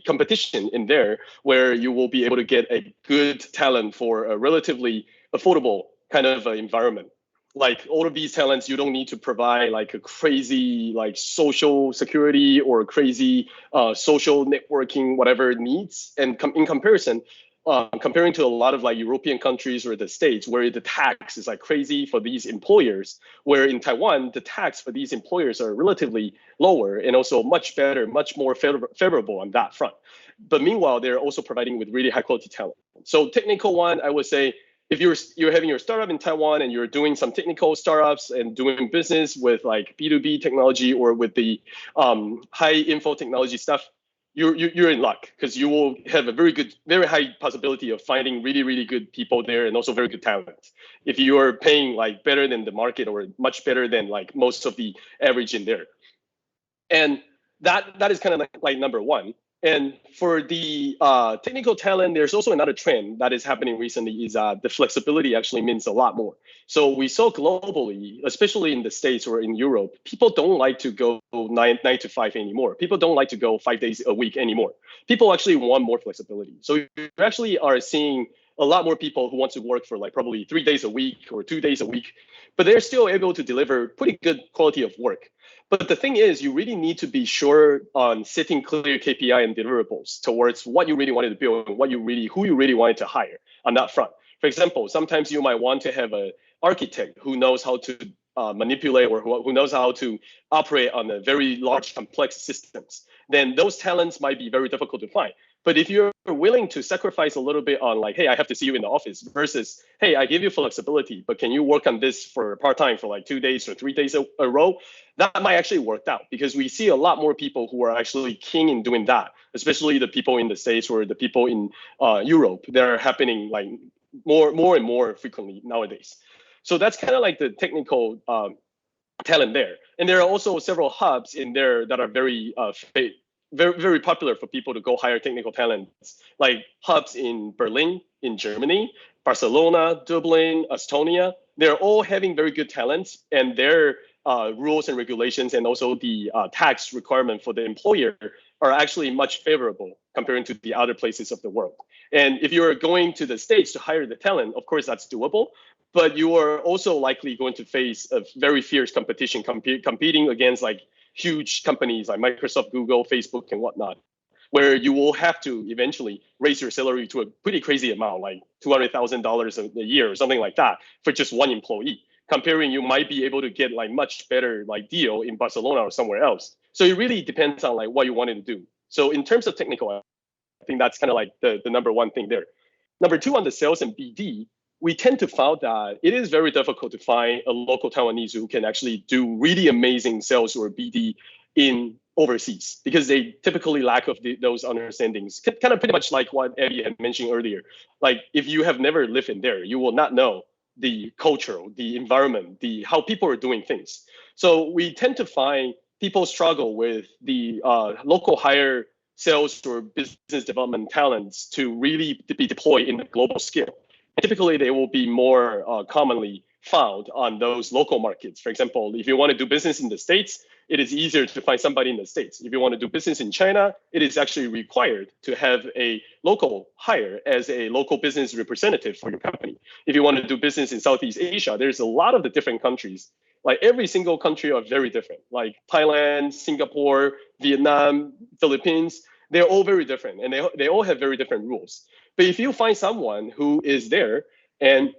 competition in there, where you will be able to get a good talent for a relatively affordable kind of environment. Like all of these talents, you don't need to provide like a crazy like social security or crazy social networking, whatever it needs. And in comparison, comparing to a lot of like European countries or the States, where the tax is like crazy for these employers, where in Taiwan, the tax for these employers are relatively lower and also much better, much more favorable on that front. But meanwhile, they're also providing with really high quality talent. So technical one, I would say, if you're having your startup in Taiwan and you're doing some technical startups and doing business with like B2B technology or with the high info technology stuff, you're in luck, because you will have a very high possibility of finding really, really good people there, and also very good talent. If you are paying like better than the market, or much better than like most of the average in there. And that is kind of like number one. And for the technical talent, there's also another trend that is happening recently, is the flexibility actually means a lot more. So we saw globally, especially in the States or in Europe, people don't like to go 9 to 5 anymore. People don't like to go 5 days a week anymore. People actually want more flexibility. So you actually are seeing a lot more people who want to work for like probably 3 days a week or 2 days a week, but they're still able to deliver pretty good quality of work. But the thing is, you really need to be sure on setting clear KPI and deliverables towards what you really wanted to build and who you really wanted to hire on that front. For example, sometimes you might want to have an architect who knows how to manipulate, or who knows how to operate on a very large, complex systems. Then those talents might be very difficult to find. But if you're willing to sacrifice a little bit on like, hey, I have to see you in the office, versus, hey, I give you flexibility, but can you work on this for part-time for like 2 days or 3 days a row? That might actually work out, because we see a lot more people who are actually keen in doing that, especially the people in the States or the people in Europe. They're happening like more and more frequently nowadays. So that's kind of like the technical talent there. And there are also several hubs in there that are very very popular for people to go hire technical talents, like hubs in Berlin, in Germany, Barcelona, Dublin, Estonia. they're all having very good talents, and their rules and regulations and also the tax requirement for the employer are actually much favorable comparing to the other places of the world. And if you're going to the States to hire the talent, of course, that's doable. But you are also likely going to face a very fierce competition, competing against like huge companies like Microsoft, Google, Facebook, and whatnot, where you will have to eventually raise your salary to a pretty crazy amount, like $200,000 a year or something like that for just one employee. Comparing, you might be able to get like much better like deal in Barcelona or somewhere else. So it really depends on like what you wanted to do. So in terms of technical, I think that's kind of like the number one thing there. Number two, on the sales and BD, we tend to find that it is very difficult to find a local Taiwanese who can actually do really amazing sales or BD in overseas, because they typically lack of those understandings. Kind of pretty much like what Eddie had mentioned earlier. Like if you have never lived in there, you will not know the culture, the environment, how people are doing things. So we tend to find people struggle with the local hire sales or business development talents to really be deployed in the global scale. Typically, they will be more commonly found on those local markets. For example, if you want to do business in the States, it is easier to find somebody in the States. If you want to do business in China, it is actually required to have a local hire as a local business representative for your company. If you want to do business in Southeast Asia, there's a lot of the different countries. Like every single country are very different. Like Thailand, Singapore, Vietnam, Philippines, they're all very different, and they all have very different rules. But if you find someone who is there and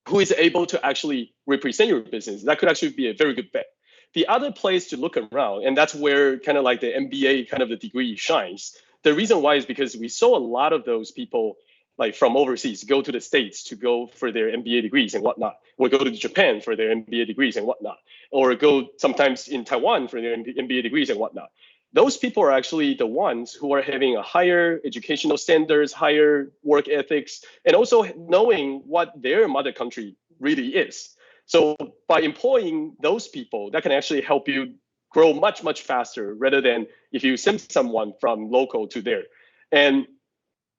who is able to actually represent your business, that could actually be a very good bet. The other place to look around, and that's where kind of like the MBA kind of the degree shines. The reason why is because we saw a lot of those people like from overseas go to the States to go for their MBA degrees and whatnot, or go to Japan for their MBA degrees and whatnot, or go sometimes in Taiwan for their MBA degrees and whatnot. Those people are actually the ones who are having a higher educational standards, higher work ethics, and also knowing what their mother country really is. So by employing those people, that can actually help you grow much, much faster rather than if you send someone from local to there. And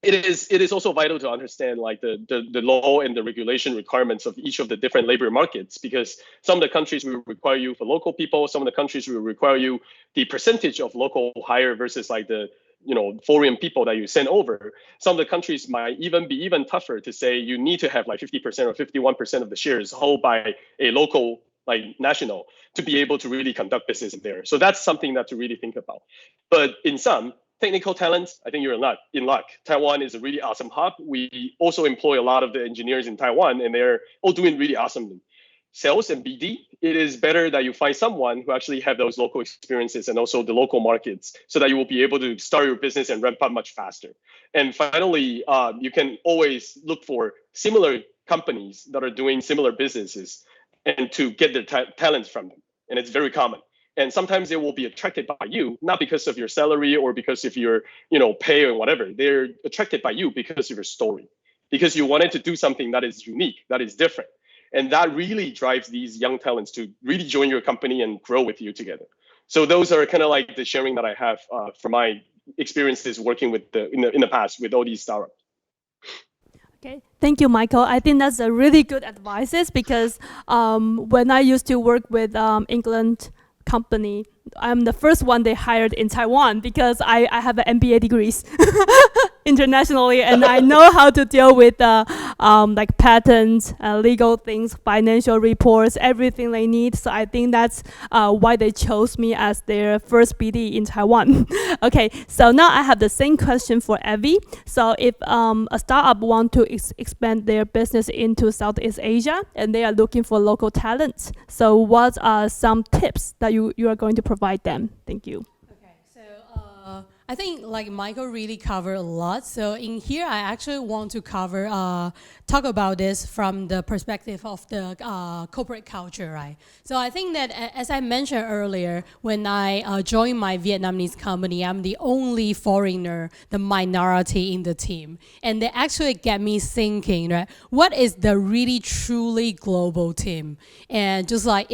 it is also vital to understand like the law and the regulation requirements of each of the different labor markets, because some of the countries will require you for local people, some of the countries will require you the percentage of local hire versus like the foreign people that you send over. Some of the countries might even be tougher to say you need to have like 50% or 51% of the shares held by a local like national to be able to really conduct business in there. So that's something that to really think about. But in some technical talents, I think you're in luck. Taiwan is a really awesome hub. We also employ a lot of the engineers in Taiwan, and they're all doing really awesomely. Sales and BD, it is better that you find someone who actually have those local experiences and also the local markets, so that you will be able to start your business and ramp up much faster. And finally, you can always look for similar companies that are doing similar businesses and to get their talents from them. And it's very common. And sometimes they will be attracted by you, not because of your salary or because of your, pay or whatever. They're attracted by you because of your story, because you wanted to do something that is unique, that is different. And that really drives these young talents to really join your company and grow with you together. So those are kind of like the sharing that I have from my experiences working with in the past with all these startups. Okay, thank you, Michael. I think that's a really good advice, because when I used to work with England company, I'm the first one they hired in Taiwan because I have an MBA degrees internationally, and I know how to deal with like patents, legal things, financial reports, everything they need. So I think that's why they chose me as their first BD in Taiwan. Okay, so now I have the same question for Evie. So if a startup want to expand their business into Southeast Asia and they are looking for local talents, so what are some tips that you are going to provide them? Thank you. Okay, so I think like Michael really covered a lot. So in here, I actually want to talk about this from the perspective of the corporate culture, right? So I think that as I mentioned earlier, when I joined my Vietnamese company, I'm the only foreigner, the minority in the team. And they actually get me thinking, right? What is the really truly global team? And just like,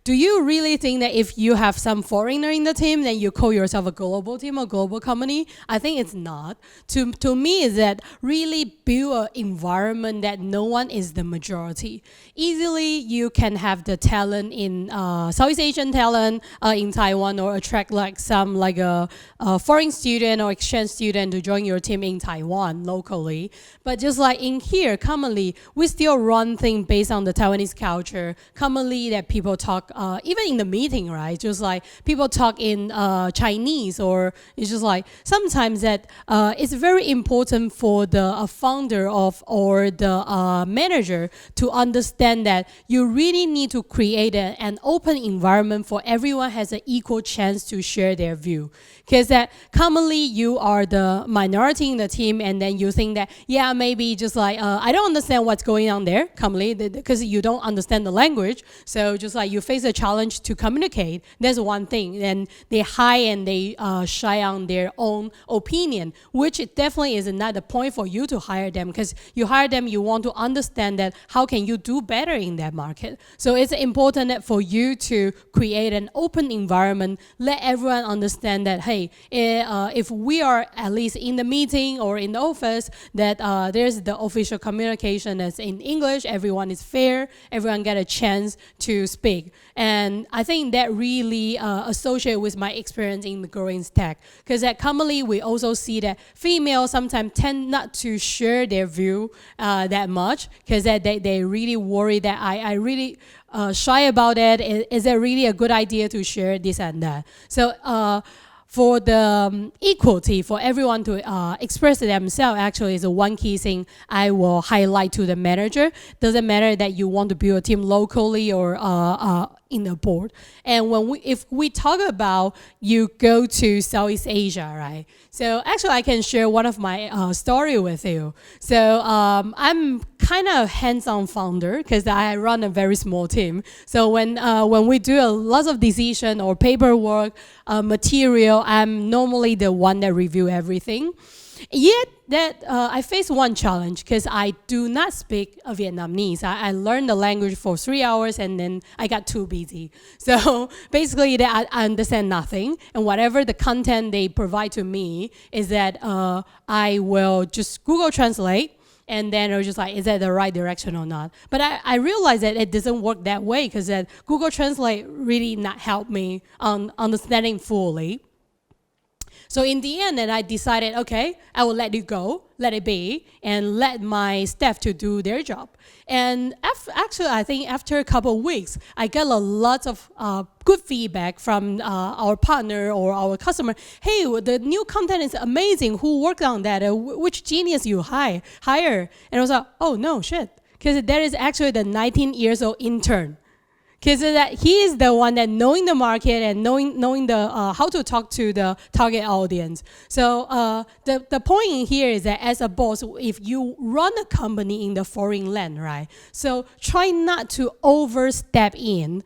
do you really think that if you have some foreigner in the team, then you call yourself a global team or global global company. I think it's not. To me, is that really build an environment that no one is the majority. Easily, you can have the talent in Southeast Asian talent in Taiwan, or attract like some like a foreign student or exchange student to join your team in Taiwan locally. But just like in here, commonly, we still run things based on the Taiwanese culture. Commonly, that people talk, even in the meeting, right? Just like people talk in Chinese, or it's just like sometimes that it's very important for the founder of or the manager to understand that you really need to create an open environment for everyone has an equal chance to share their view. Because that commonly you are the minority in the team, and then you think that, yeah, maybe just like, I don't understand what's going on there, commonly, because you don't understand the language. So just like you face a challenge to communicate, that's one thing. And they hide and they shy on their own opinion, which it definitely is not the point for you to hire them, because you hire them, you want to understand that how can you do better in that market. So it's important that for you to create an open environment, let everyone understand that, hey, if we are at least in the meeting or in the office, that there's the official communication that's in English, everyone is fair, everyone get a chance to speak. And I think that really associated with my experience in the growing tech, because that commonly we also see that females sometimes tend not to share their view that much, because that they really worry that I really shy about it. Is it really a good idea to share this and that? So for the equality, for everyone to express themselves, actually is one key thing I will highlight to the manager. Doesn't matter that you want to build a team locally or in the board. And if we talk about you go to Southeast Asia, right? So actually I can share one of my story with you. So I'm kind of hands-on founder because I run a very small team. So when we do a lot of decision or paperwork, material, I'm normally the one that review everything. Yet that I face one challenge because I do not speak Vietnamese. I learned the language for 3 hours and then I got too busy. So basically that I understand nothing, and whatever the content they provide to me is that I will just Google Translate, and then I was just like, is that the right direction or not? But I realized that it doesn't work that way, because that Google Translate really not help me on understanding fully. So in the end, then I decided, okay, I will let it go, let it be, and let my staff to do their job. And actually, I think after a couple of weeks, I got a lot of good feedback from our partner or our customer. Hey, the new content is amazing. Who worked on that? Which genius you hire? And I was like, oh no, shit. Because that is actually the 19 years old intern. Because that he is the one that knowing the market and knowing the how to talk to the target audience. So the point in here is that as a boss, if you run a company in the foreign land, right? So try not to overstep in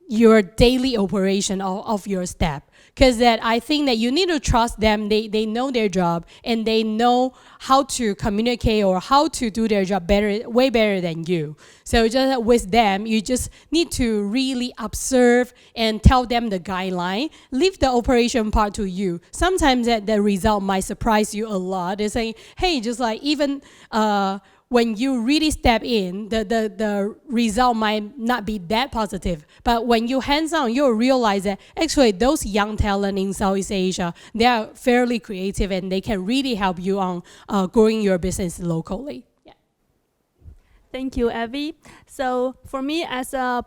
your daily operation of your staff. Because that I think that you need to trust them. They know their job and they know how to communicate or how to do their job better, way better than you. So just with them, you just need to really observe and tell them the guideline. Leave the operation part to you. Sometimes that the result might surprise you a lot. They're saying, hey, just like even when you really step in, the result might not be that positive. But when you hands-on, you'll realize that actually those young talent in Southeast Asia, they are fairly creative and they can really help you on growing your business locally. Yeah. Thank you, Evie. So for me, as a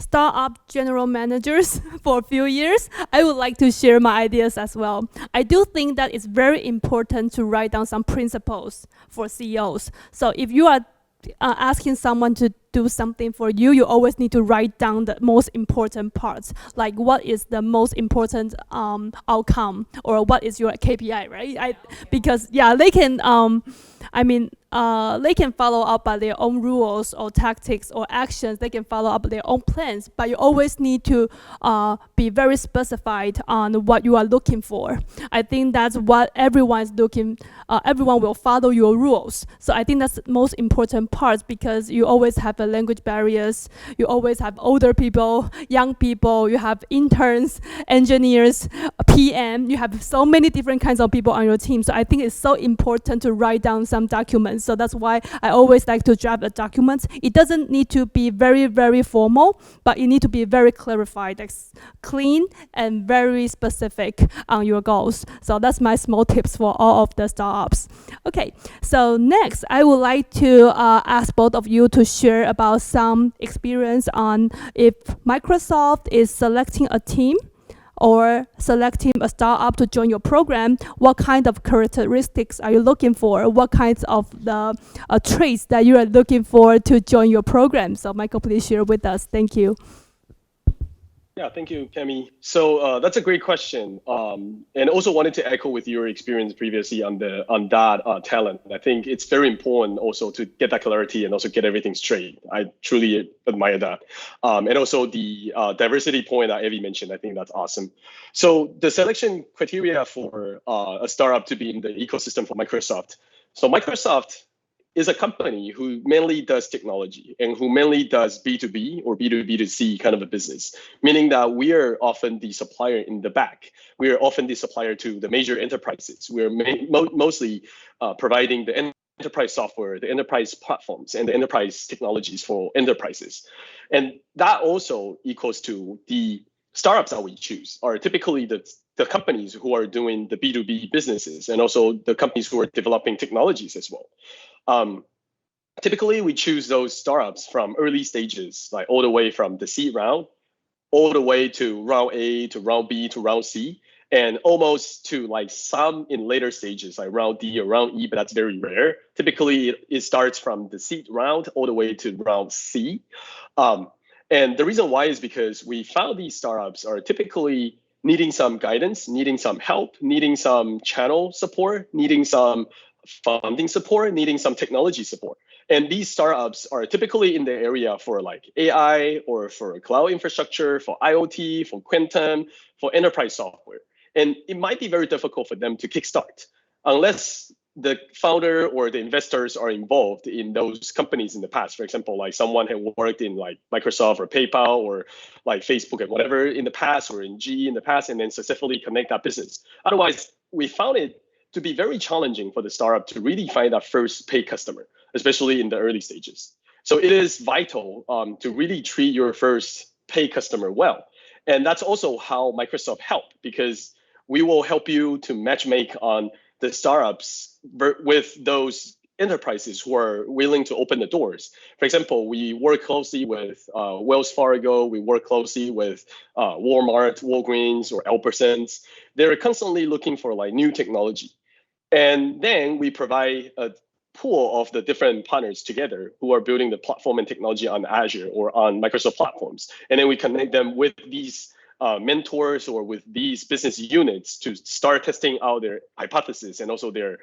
startup general managers for a few years, I would like to share my ideas as well. I do think that it's very important to write down some principles for CEOs. So if you are asking someone to do something for you, you always need to write down the most important parts, like what is the most important outcome, or what is your KPI, right? Because yeah, they can they can follow up by their own rules or tactics or actions. They can follow up their own plans, but you always need to be very specified on what you are looking for. I think that's what everyone's looking. Everyone will follow your rules. So I think that's the most important part, because you always have have language barriers. You always have older people, young people, you have interns, engineers, PM. You have so many different kinds of people on your team. So I think it's so important to write down some documents. So that's why I always like to draft a document. It doesn't need to be very, very formal, but it needs to be very clarified, like clean and very specific on your goals. So that's my small tips for all of the startups. Okay, so next I would like to ask both of you to share about some experience on if Microsoft is selecting a team or selecting a startup to join your program, what kind of characteristics are you looking for? What kinds of the traits that you are looking for to join your program? So Michael, please share with us. Thank you. Yeah, thank you, Kemi. So that's a great question, and also wanted to echo with your experience previously on that talent. I think it's very important also to get that clarity and also get everything straight. I truly admire that, and also the diversity point that Evie mentioned. I think that's awesome. So the selection criteria for a startup to be in the ecosystem for Microsoft. So Microsoft is a company who mainly does technology and who mainly does B2B or B2B2C kind of a business, meaning that we are often the supplier in the back. We are often the supplier to the major enterprises. We're mostly providing the enterprise software, the enterprise platforms, and the enterprise technologies for enterprises. And that also equals to the startups that we choose are typically the companies who are doing the B2B businesses and also the companies who are developing technologies as well. Typically, we choose those startups from early stages, like all the way from the seed round, all the way to round A, to round B, to round C, and almost to like some in later stages, like round D or round E, but that's very rare. Typically, it starts from the seed round all the way to round C. And the reason why is because we found these startups are typically needing some guidance, needing some help, needing some channel support, needing some funding support, needing some technology support. And these startups are typically in the area for like AI or for cloud infrastructure, for IoT, for quantum, for enterprise software. And it might be very difficult for them to kickstart unless the founder or the investors are involved in those companies in the past. For example, like someone had worked in like Microsoft or PayPal or like Facebook and whatever in the past, or in GE in the past, and then successfully connect that business. Otherwise, we found it to be very challenging for the startup to really find that first paid customer, especially in the early stages. So it is vital to really treat your first paid customer well. And that's also how Microsoft help, because we will help you to matchmake on the startups with those enterprises who are willing to open the doors. For example, we work closely with Wells Fargo, we work closely with Walmart, Walgreens, or Albertsons. They're constantly looking for like new technology. And then we provide a pool of the different partners together who are building the platform and technology on Azure or on Microsoft platforms. And then we connect them with these mentors or with these business units to start testing out their hypotheses and also their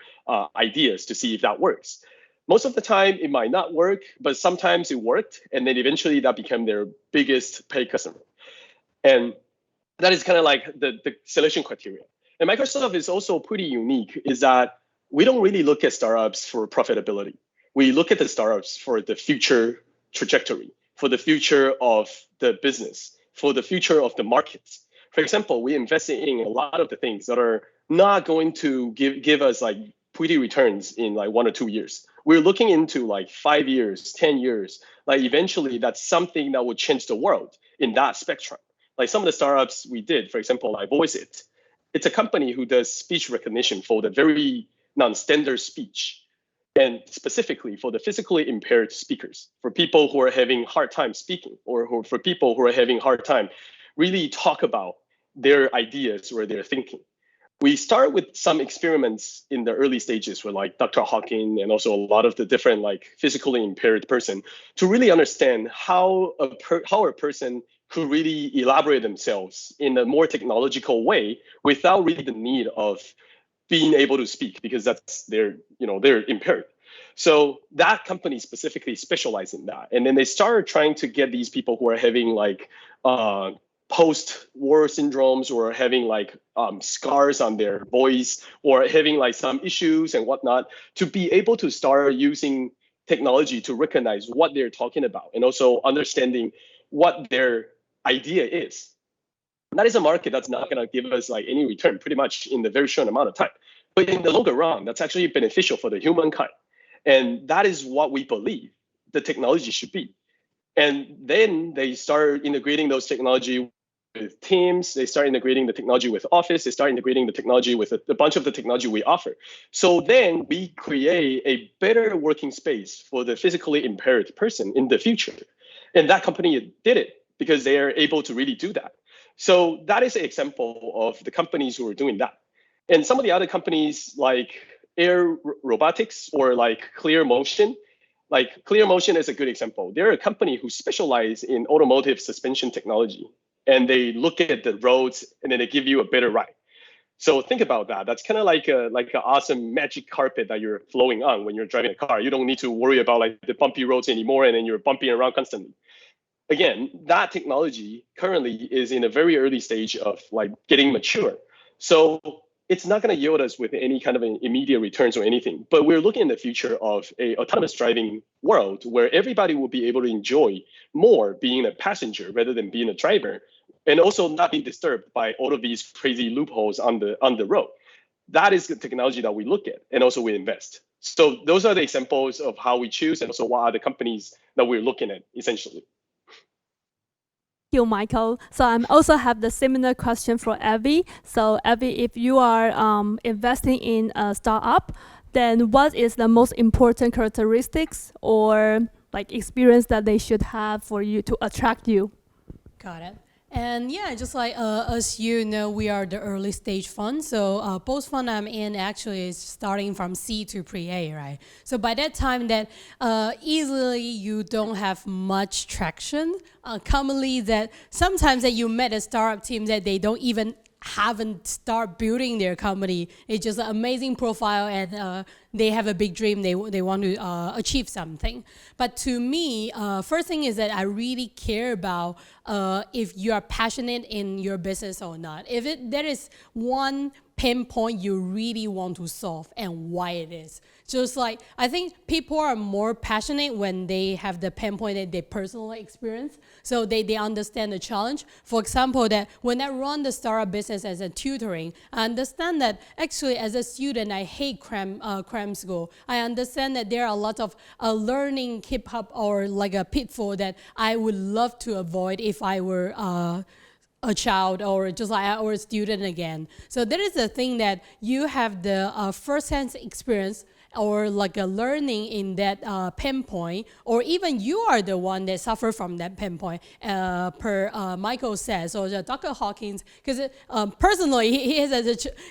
ideas to see if that works. Most of the time, it might not work, but sometimes it worked. And then eventually that became their biggest paid customer. And that is kind of like the selection criteria. And Microsoft is also pretty unique is that we don't really look at startups for profitability. We look at the startups for the future trajectory, for the future of the business, for the future of the markets. For example, we invested in a lot of the things that are not going to give us like pretty returns in like 1 or 2 years. We're looking into like 5 years, 10 years. Like eventually that's something that would change the world in that spectrum. Like some of the startups we did, for example, like VoiceIt. It's a company who does speech recognition for the very non-standard speech, and specifically for the physically impaired speakers, for people who are having hard time speaking, or for people who are having hard time really talk about their ideas or their thinking. We start with some experiments in the early stages with like Dr. Hawking and also a lot of the different like physically impaired person to really understand how a person could really elaborate themselves in a more technological way without really the need of being able to speak, because that's they're impaired. So that company specifically specialized in that. And then they started trying to get these people who are having like post-war syndromes or having like scars on their voice or having like some issues and whatnot to be able to start using technology to recognize what they're talking about and also understanding what their idea is. That is a market that's not going to give us like any return pretty much in the very short amount of time. But in the longer run, that's actually beneficial for the humankind. And that is what we believe the technology should be. And then they start integrating those technology with Teams, they start integrating the technology with Office, they start integrating the technology with a bunch of the technology we offer. So then we create a better working space for the physically impaired person in the future. And that company did it because they are able to really do that. So that is an example of the companies who are doing that. And some of the other companies like Air Robotics or like Clear Motion, like Clear Motion is a good example. They're a company who specialize in automotive suspension technology. And they look at the roads and then they give you a better ride. So think about that. That's kind of like an awesome magic carpet that you're flowing on when you're driving a car. You don't need to worry about like the bumpy roads anymore and then you're bumping around constantly. Again, that technology currently is in a very early stage of like getting mature. So it's not going to yield us with any kind of an immediate returns or anything. But we're looking in the future of a autonomous driving world where everybody will be able to enjoy more being a passenger rather than being a driver, and also not being disturbed by all of these crazy loopholes on the road. That is the technology that we look at, and also we invest. So those are the examples of how we choose, and also what are the companies that we're looking at, essentially. Thank you, Michael. So I also have the similar question for Evie. So Evie, if you are investing in a startup, then what is the most important characteristics or like experience that they should have for you to attract you? Got it. And yeah, just like as you know, we are the early stage fund. So both fund I'm in actually is starting from C to pre-A, right? So by that time that easily you don't have much traction. Commonly that sometimes that you met a startup team that they don't even haven't start building their company. It's just an amazing profile and they have a big dream. They want to achieve something. But to me, first thing is that I really care about if you are passionate in your business or not. If there is one pinpoint you really want to solve and why it is. Just like, I think people are more passionate when they have the pinpoint that they personally experience. So they understand the challenge. For example, that when I run the startup business as a tutoring, I understand that actually as a student, I hate cram school. I understand that there are a lot of learning hip hop or like a pitfall that I would love to avoid if I were a child or just like or a student again. So that is the thing that you have the first-hand experience or like a learning in that pinpoint, or even you are the one that suffer from that pinpoint, per Michael says, or Dr. Hawkins, because personally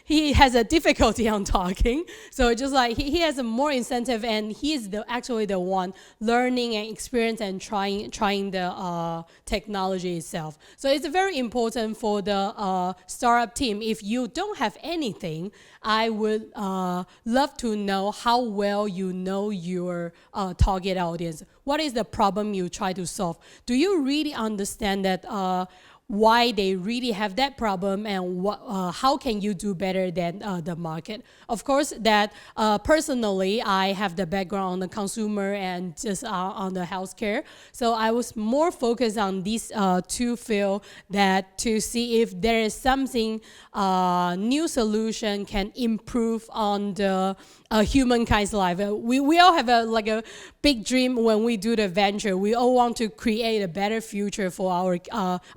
he has a difficulty on talking, so just like he has a more incentive, and he is actually the one learning and experience and trying the technology itself. So it's very important for the startup team. If you don't have anything, I would love to know how well you know your target audience. What is the problem you try to solve? Do you really understand that why they really have that problem, and how can you do better than the market? Of course, that personally, I have the background on the consumer and just on the healthcare. So I was more focused on these two fields that to see if there is something new solution can improve on the humankind's life. We all have a big dream when we do the venture. We all want to create a better future for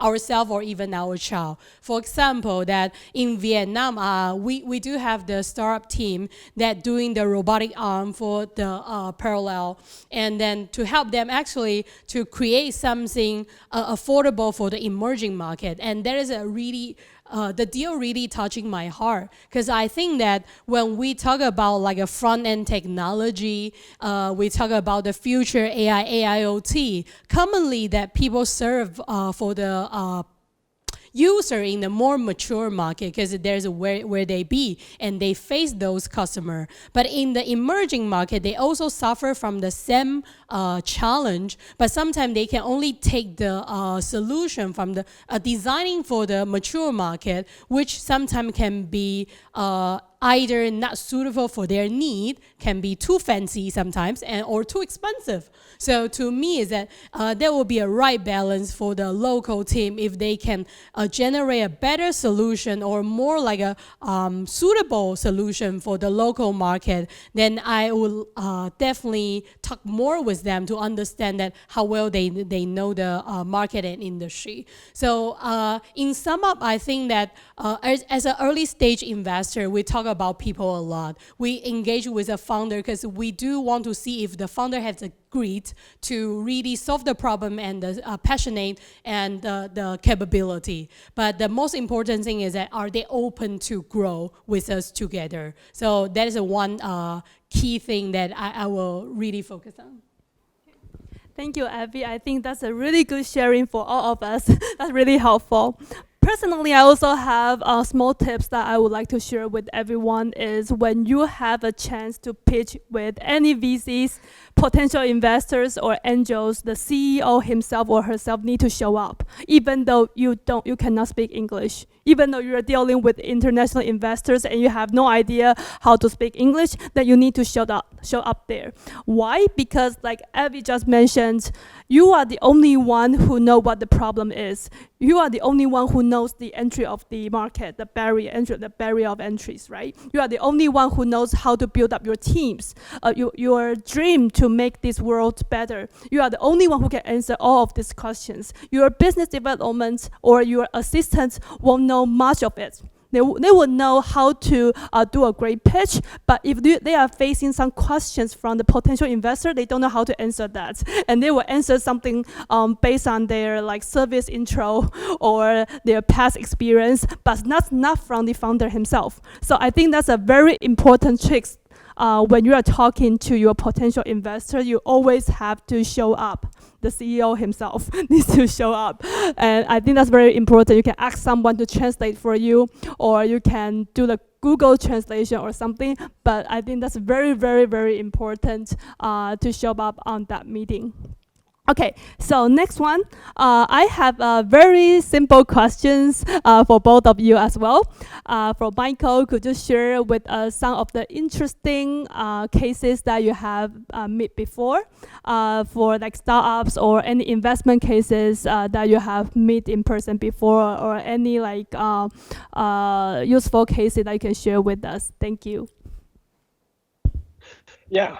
ourselves or even our child. For example, that in Vietnam, we do have the startup team that doing the robotic arm for the parallel, and then to help them actually to create something affordable for the emerging market. And that is a really the deal really touching my heart, because I think that when we talk about like a front-end technology, we talk about the future AI, AIoT, commonly that people serve for the user in the more mature market, because there's where they be and they face those customers. But in the emerging market, they also suffer from the same challenge, but sometimes they can only take the solution from the designing for the mature market, which sometimes can be either not suitable for their need, can be too fancy sometimes, or too expensive. So to me is that there will be a right balance for the local team if they can generate a better solution or more like a suitable solution for the local market. Then I will definitely talk more with them to understand that how well they know the market and industry. So in sum up, I think that as an early stage investor, we talk about people a lot. We engage with a founder because we do want to see if the founder has the grit to really solve the problem and the passionate and the capability. But the most important thing is that are they open to grow with us together? So that is a one key thing that I will really focus on. Thank you, Abby. I think that's a really good sharing for all of us. That's really helpful. Personally, I also have small tips that I would like to share with everyone is when you have a chance to pitch with any VCs, potential investors or angels, the CEO himself or herself need to show up, even though you cannot speak English. Even though you're dealing with international investors and you have no idea how to speak English, then you need to show up there. Why? Because like Abby just mentioned, you are the only one who know what the problem is. You are the only one who knows the entry of the market, the barrier of entries, right? You are the only one who knows how to build up your teams, your dream to make this world better. You are the only one who can answer all of these questions. Your business development or your assistants won't know much of it. They will know how to do a great pitch, but if they are facing some questions from the potential investor, they don't know how to answer that. And they will answer something based on their like service intro or their past experience, but not from the founder himself. So I think that's a very important trick. When you are talking to your potential investor, you always have to show up. The CEO himself needs to show up. And I think that's very important. You can ask someone to translate for you, or you can do the Google translation or something. But I think that's very, very, very important to show up on that meeting. Okay, so next one, I have very simple questions for both of you as well. For Michael, could you share with us some of the interesting cases that you have met before for like startups or any investment cases that you have met in person before, or any like useful cases that you can share with us? Thank you. Yeah,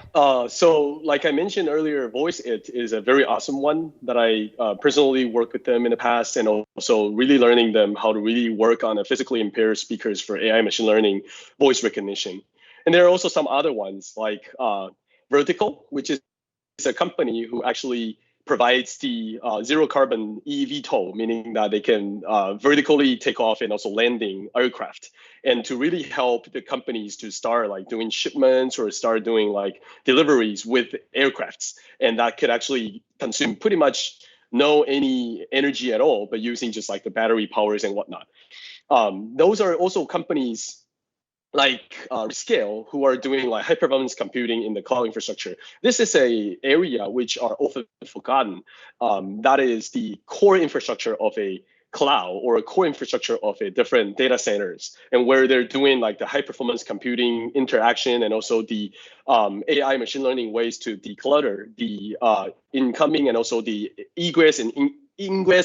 so like I mentioned earlier, VoiceIt is a very awesome one that I personally worked with them in the past, and also really learning them how to really work on a physically impaired speakers for AI machine learning voice recognition. And there are also some other ones like Vertical, which is a company who actually provides the zero carbon eVTOL, meaning that they can vertically take off and also landing aircraft, and to really help the companies to start like doing shipments or start doing like deliveries with aircrafts. And that could actually consume pretty much no any energy at all, but using just like the battery powers and whatnot. Those are also companies like Scale, who are doing like high performance computing in the cloud infrastructure. This is a area which are often forgotten. That is the core infrastructure of a cloud or a core infrastructure of a different data centers, and where they're doing like the high performance computing interaction and also the AI machine learning ways to declutter the incoming and also the ingress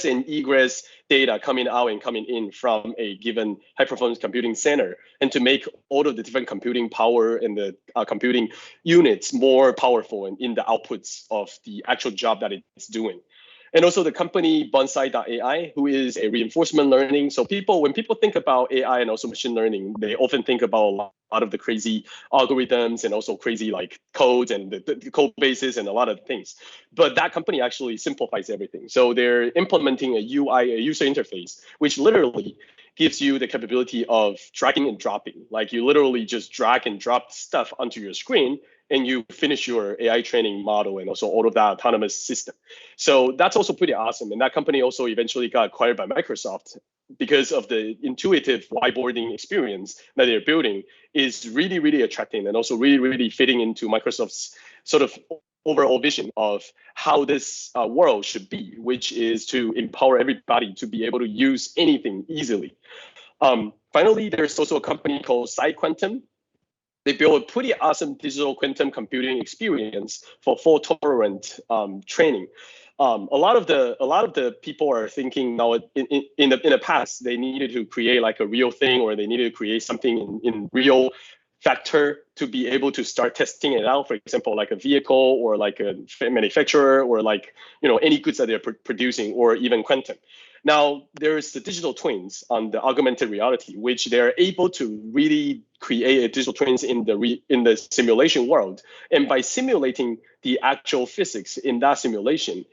and egress data coming out and coming in from a given high performance computing center, and to make all of the different computing power and the computing units more powerful and in the outputs of the actual job that it's doing. And also the company Bonsai.ai, who is a reinforcement learning. So when people think about AI and also machine learning, they often think about a lot of the crazy algorithms and also crazy like codes and the code bases and a lot of things. But that company actually simplifies everything. So they're implementing a UI, a user interface, which literally gives you the capability of dragging and dropping. Like you literally just drag and drop stuff onto your screen, and you finish your AI training model and also all of that autonomous system. So that's also pretty awesome. And that company also eventually got acquired by Microsoft because of the intuitive whiteboarding experience that they're building is really, really attracting and also really, really fitting into Microsoft's sort of overall vision of how this world should be, which is to empower everybody to be able to use anything easily. Finally, there's also a company called SideQuantum. They built a pretty awesome digital quantum computing experience for fault-tolerant training. A lot of the people are thinking now in the past they needed to create like a real thing, or they needed to create something in real factor to be able to start testing it out. For example, like a vehicle, or like a manufacturer, or like any goods that they're producing, or even quantum. Now there's the digital twins on the augmented reality, which they're able to really create a digital twins in the simulation world. And by simulating the actual physics in that simulation,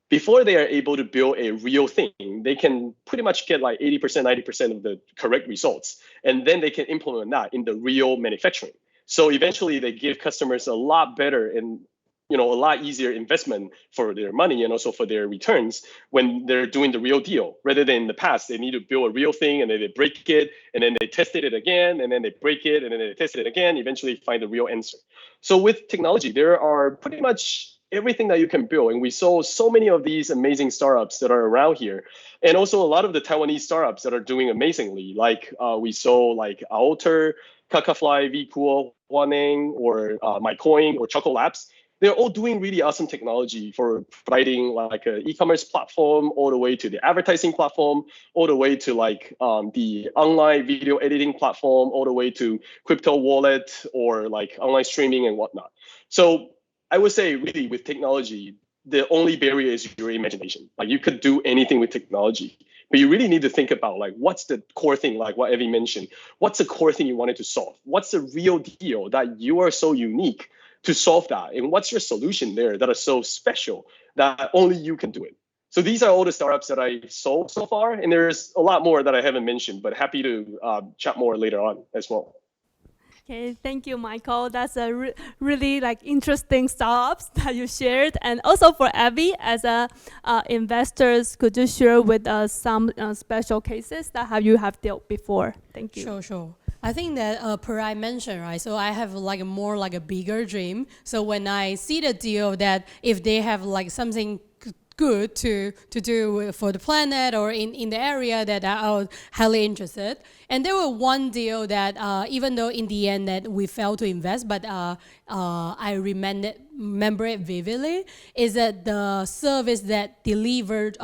before they are able to build a real thing, they can pretty much get like 80%, 90% of the correct results. And then they can implement that in the real manufacturing. So eventually they give customers a lot better and a lot easier investment for their money, and also for their returns when they're doing the real deal, rather than in the past, they need to build a real thing and then they break it, and then they tested it again, and then they break it, and then they tested it again, eventually find the real answer. So with technology, there are pretty much everything that you can build. And we saw so many of these amazing startups that are around here. And also a lot of the Taiwanese startups that are doing amazingly. Like we saw like Alter, Kakafly, Vcool, Huaneng, or MyCoin, or Choco Labs. They're all doing really awesome technology for providing like an e-commerce platform, all the way to the advertising platform, all the way to like the online video editing platform, all the way to crypto wallet, or like online streaming and whatnot. So I would say really with technology, the only barrier is your imagination. Like you could do anything with technology, but you really need to think about like, what's the core thing, like what Evie mentioned, what's the core thing you wanted to solve? What's the real deal that you are so unique to solve that? And what's your solution there that are so special that only you can do it? So these are all the startups that I saw so far. And there's a lot more that I haven't mentioned, but happy to chat more later on as well. Okay, thank you, Michael. That's a really like interesting startups that you shared. And also for Abby, as investors, could you share with us some special cases that you have dealt before? Thank you. Sure. I think that per I mentioned, right? So I have like more like a bigger dream. So when I see the deal that if they have like something good to do for the planet or in the area that I was highly interested. And there was one deal that even though in the end that we failed to invest, but I remember it vividly, is that the service that delivered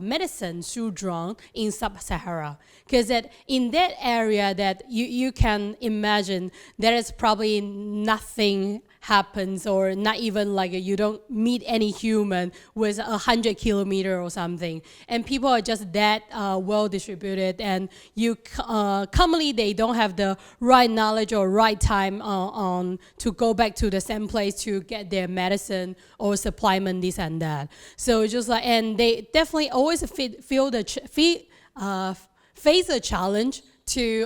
medicine through drone in Sub-Sahara. Because that in that area that you can imagine there is probably nothing happens, or not even like you don't meet any human with 100 kilometers or something, and people are just that well distributed, and you commonly they don't have the right knowledge or right time on to go back to the same place to get their medicine or supplement this and that. So it's just like, and they definitely always face a challenge to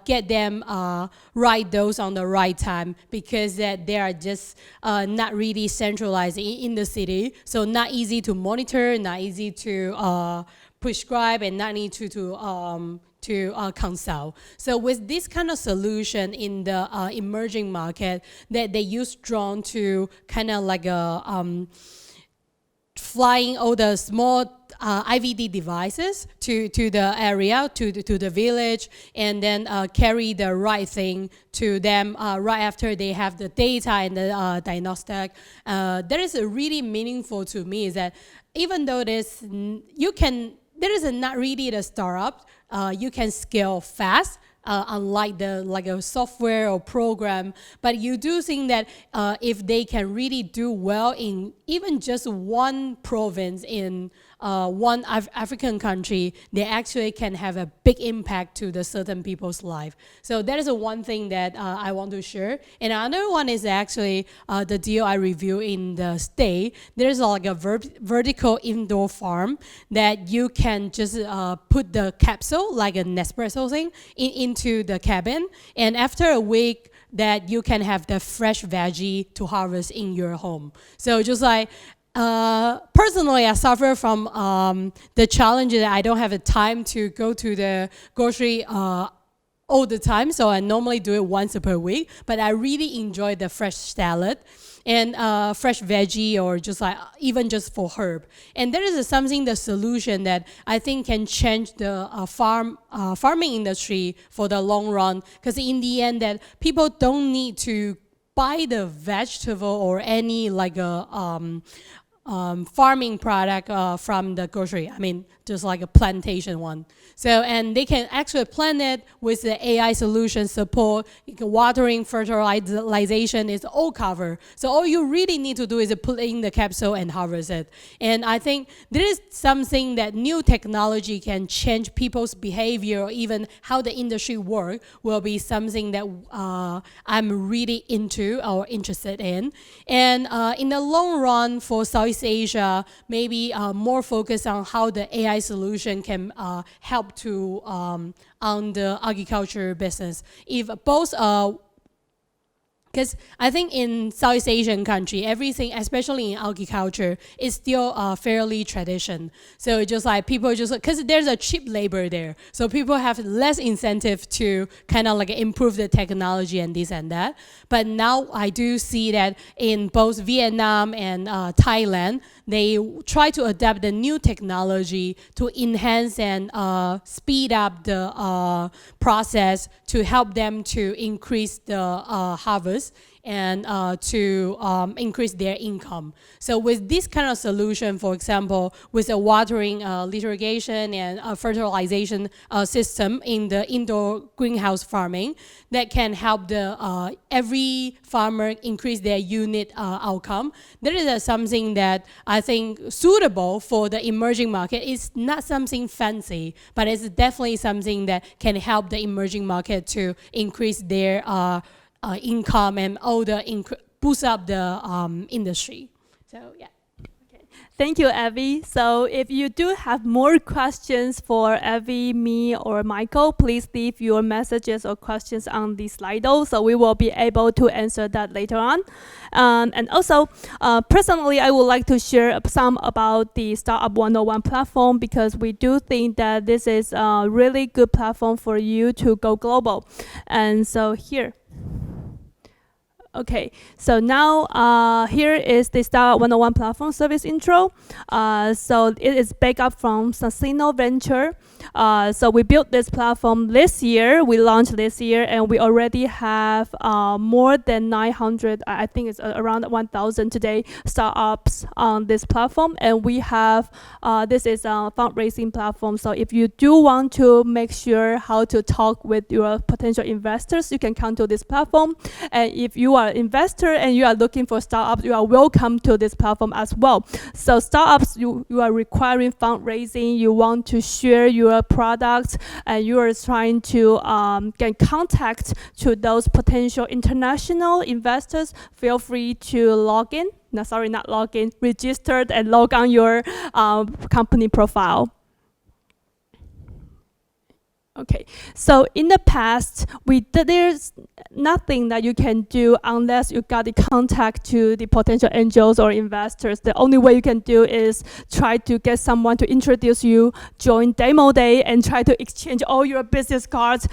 get them right dose on the right time, because that they are just not really centralized in the city, so not easy to monitor, not easy to prescribe, and not need to consult. So with this kind of solution in the emerging market, that they use drone to kind of like flying all the small IVD devices to the area, to the village, and then carry the right thing to them right after they have the data and the diagnostic. That is really meaningful to me, is that even though there is not really the startup, you can scale fast. Unlike a software or program, but you do think that if they can really do well in even just one province in one African country, they actually can have a big impact to the certain people's life. So that is one thing that I want to share. And another one is actually the deal I review in the state. There's like a vertical indoor farm that you can just put the capsule, like an Nespresso thing, into the cabin. And after a week, that you can have the fresh veggie to harvest in your home. So just like, personally, I suffer from the challenge that I don't have the time to go to the grocery all the time, so I normally do it once per week, but I really enjoy the fresh salad and fresh veggie, or just like even just for herb. And that is something, the solution that I think can change the farming industry for the long run, because in the end that people don't need to buy the vegetable or any like a farming product from the grocery. I mean, just like a plantation one. So, and they can actually plant it with the AI solution support, watering, fertilization is all covered. So all you really need to do is put in the capsule and harvest it. And I think there is something that new technology can change people's behavior, or even how the industry work, will be something that I'm really into or interested in. And in the long run for Southeast Asia, maybe more focus on how the AI solution can help to on the agriculture business. If both because I think in Southeast Asian country, everything, especially in agriculture, is still fairly tradition. So just like people just, because there's a cheap labor there, so people have less incentive to kind of like improve the technology and this and that. But now I do see that in both Vietnam and Thailand, they try to adapt the new technology to enhance and speed up the process to help them to increase the harvest and to increase their income. So with this kind of solution, for example, with a watering, irrigation, and fertilization system in the indoor greenhouse farming, that can help the every farmer increase their unit outcome. That is something that I think suitable for the emerging market. It's not something fancy, but it's definitely something that can help the emerging market to increase their income and all the boost up the industry. So yeah. Thank you, Evie. So if you do have more questions for Evie, me, or Michael, please leave your messages or questions on the Slido, so we will be able to answer that later on. And also, personally, I would like to share some about the Startup 101 platform, because we do think that this is a really good platform for you to go global. And so here. Okay, so now here is the Startup 101 platform service intro. So it is backed up from Sasino Venture. So we built this platform this year. We launched this year, and we already have more than 900, I think it's around 1,000 today, startups on this platform. And we have, this is a fundraising platform. So if you do want to make sure how to talk with your potential investors, you can come to this platform. And if you are an investor and you are looking for startups, you are welcome to this platform as well. So startups, you are requiring fundraising, you want to share your products, and you are trying to get contact to those potential international investors, feel free to log in. No, sorry, not log in, registered and log on your company profile. Okay, so in the past, there's nothing that you can do unless you got the contact to the potential angels or investors. The only way you can do is try to get someone to introduce you, join demo day, and try to exchange all your business cards,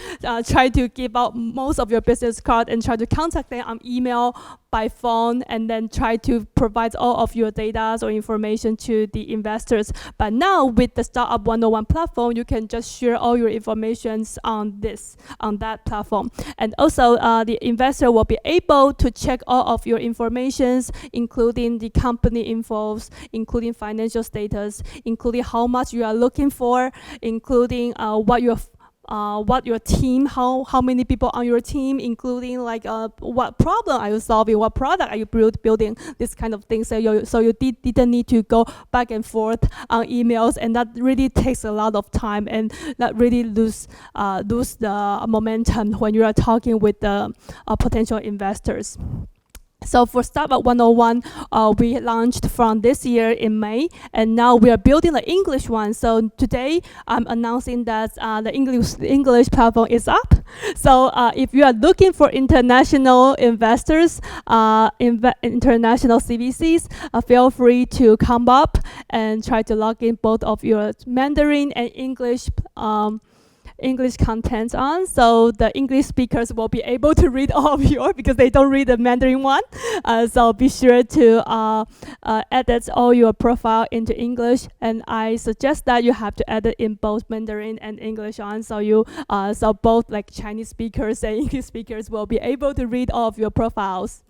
try to give out most of your business cards, and try to contact them on email, by phone, and then try to provide all of your data or information to the investors. But now with the Startup 101 platform, you can just share all your information on that platform. And also the investor will be able to check all of your informations, including the company infos, including financial status, including how much you are looking for, including what your team, how many people on your team, including like what problem are you solving, what product are you building, this kind of thing. So you didn't need to go back and forth on emails, and that really takes a lot of time, and that really lose the momentum when you are talking with the potential investors. So for Startup 101, we launched from this year in May, and now we are building the English one. So today, I'm announcing that the English platform is up. So if you are looking for international investors, international CVCs, feel free to come up and try to log in both of your Mandarin and English English content on, so the English speakers will be able to read all of yours because they don't read the Mandarin one. So be sure to edit all your profile into English, and I suggest that you have to edit in both Mandarin and English on, so you so both like Chinese speakers and English speakers will be able to read all of your profiles.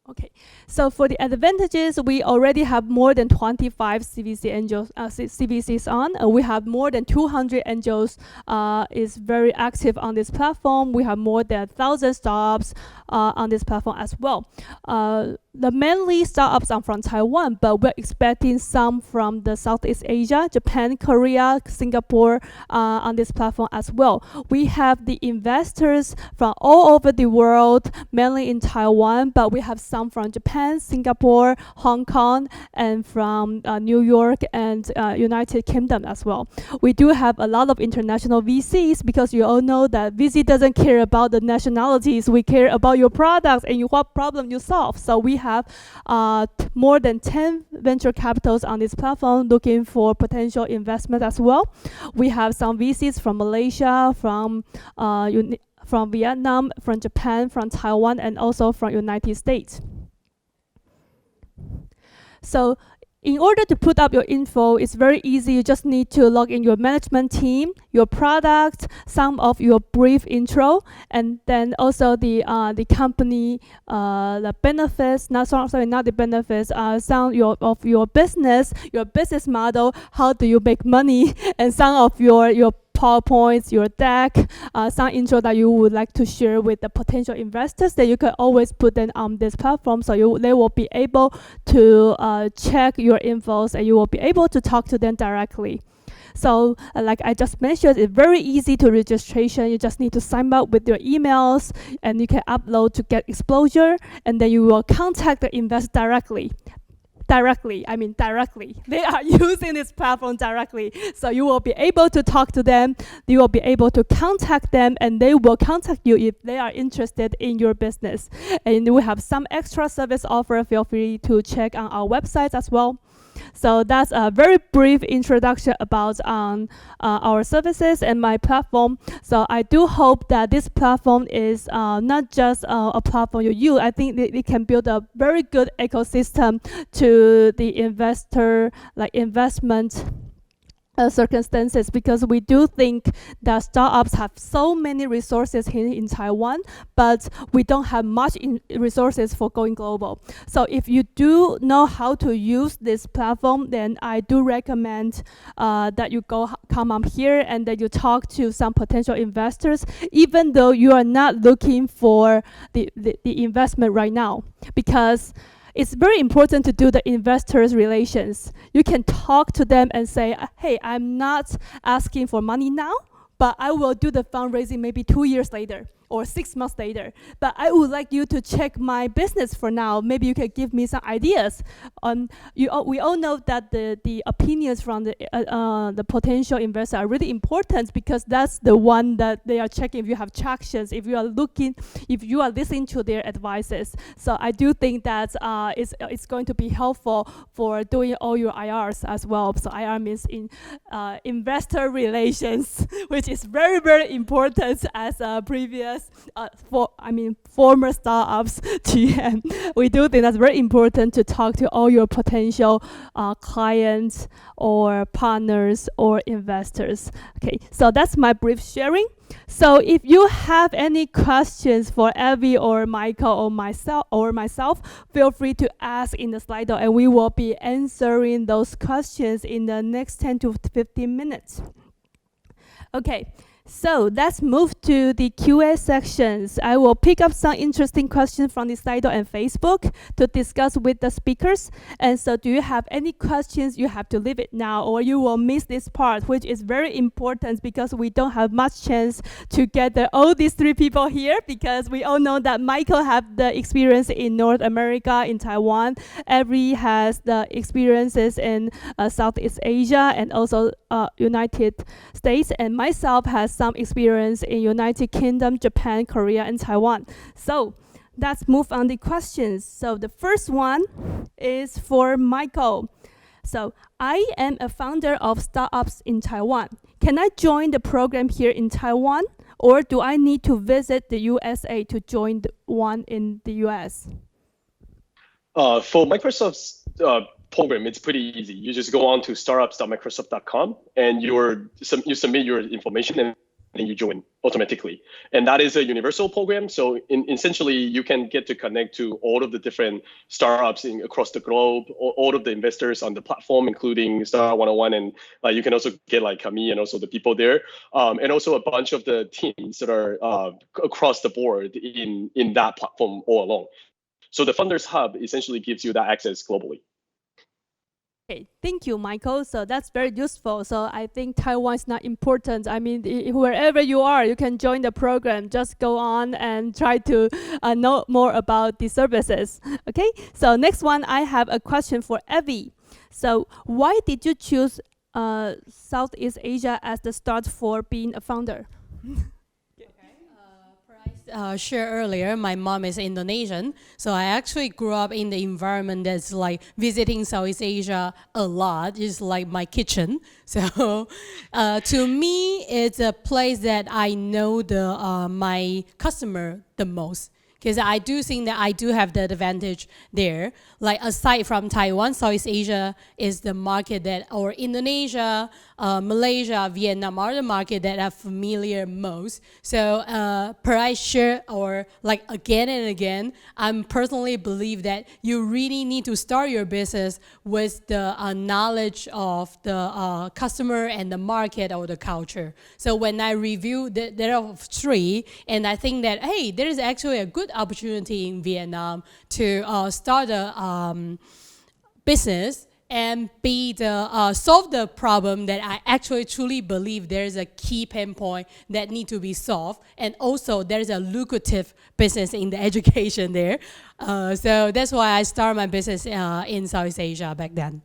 Okay, so for the advantages, we already have more than 25 CVC angels, CVCs on. We have more than 200 angels is very active on this platform. We have more than 1,000 startups on this platform as well. The mainly startups are from Taiwan, but we're expecting some from the Southeast Asia, Japan, Korea, Singapore on this platform as well. We have the investors from all over the world, mainly in Taiwan, but we have some from Japan, Singapore, Hong Kong, and from New York and United Kingdom as well. We do have a lot of international VCs because you all know that VC doesn't care about the nationalities. We care about your products and what problem you solve. So we have more than 10 venture capitals on this platform looking for potential investment as well. We have some VCs from Malaysia, from Vietnam, from Japan, from Taiwan, and also from United States. So in order to put up your info, it's very easy. You just need to log in your management team, your product, some of your brief intro, and then also the company, the benefits, not the benefits, some of your business model, how do you make money, and some of your PowerPoints, your deck, some intro that you would like to share with the potential investors, that you can always put them on this platform, so they will be able to check your infos and you will be able to talk to them directly. So like I just mentioned, it's very easy to registration. You just need to sign up with your emails and you can upload to get exposure, and then you will contact the investor directly. Directly. They are using this platform directly. So you will be able to talk to them, you will be able to contact them, and they will contact you if they are interested in your business. And we have some extra service offer. Feel free to check on our website as well. So that's a very brief introduction about our services and my platform. So I do hope that this platform is not just a platform you use. I think it can build a very good ecosystem to the investment circumstances, because we do think that startups have so many resources here in Taiwan, but we don't have much resources for going global. So if you do know how to use this platform, then I do recommend that you come up here and that you talk to some potential investors, even though you are not looking for the investment right now, because it's very important to do the investors relations. You can talk to them and say, hey, I'm not asking for money now, but I will do the fundraising maybe 2 years later or 6 months later. But I would like you to check my business for now. Maybe you can give me some ideas. We all know that the opinions from the potential investor are really important, because that's the one that they are checking if you have traction, if you are listening to their advices. So I do think that it's going to be helpful for doing all your IRs as well. So IR means investor relations, which is very, very important as a previous former startups GM. We do think that's very important to talk to all your potential clients or partners or investors. Okay, so that's my brief sharing. So if you have any questions for Evie or Michael or myself, feel free to ask in the Slido, and we will be answering those questions in the next 10 to 15 minutes. Okay. So let's move to the QA sections. I will pick up some interesting questions from the Slido and Facebook to discuss with the speakers. And so do you have any questions? You have to leave it now, or you will miss this part, which is very important because we don't have much chance to gather all these 3 people here, because we all know that Michael have the experience in North America, in Taiwan. Evie has the experiences in Southeast Asia and also United States, and myself has some experience in United Kingdom, Japan, Korea, and Taiwan. So let's move on the questions. So the first one is for Michael. So I am a founder of startups in Taiwan. Can I join the program here in Taiwan, or do I need to visit the USA to join the one in the US? For Microsoft's program, it's pretty easy. You just go on to startups.microsoft.com and you submit your information and then you join automatically. And that is a universal program. So essentially, you can get to connect to all of the different startups across the globe, all of the investors on the platform, including Star 101. And you can also get like me and also the people there. And also a bunch of the teams that are across the board in that platform all along. So the Funders Hub essentially gives you that access globally. Okay, thank you, Michael. So that's very useful. So I think Taiwan is not important. I mean, wherever you are, you can join the program. Just go on and try to know more about the services. Okay, so next one, I have a question for Evie. So why did you choose Southeast Asia as the start for being a founder? Shared earlier, my mom is Indonesian, so I actually grew up in the environment that's like visiting Southeast Asia a lot. It's like my kitchen. So to me, it's a place that I know my customer the most. Because I do think that I do have the advantage there. Like aside from Taiwan, Southeast Asia is the market that, or Indonesia, Malaysia, Vietnam are the market that are familiar most. So per I share, or like again and again, I personally believe that you really need to start your business with the knowledge of the customer and the market or the culture. So when I review, there are three, and I think that, hey, there is actually a good opportunity in Vietnam to start a business and solve the problem that I actually truly believe there is a key pain point that need to be solved, and also there is a lucrative business in the education there. So that's why I started my business in Southeast Asia back then.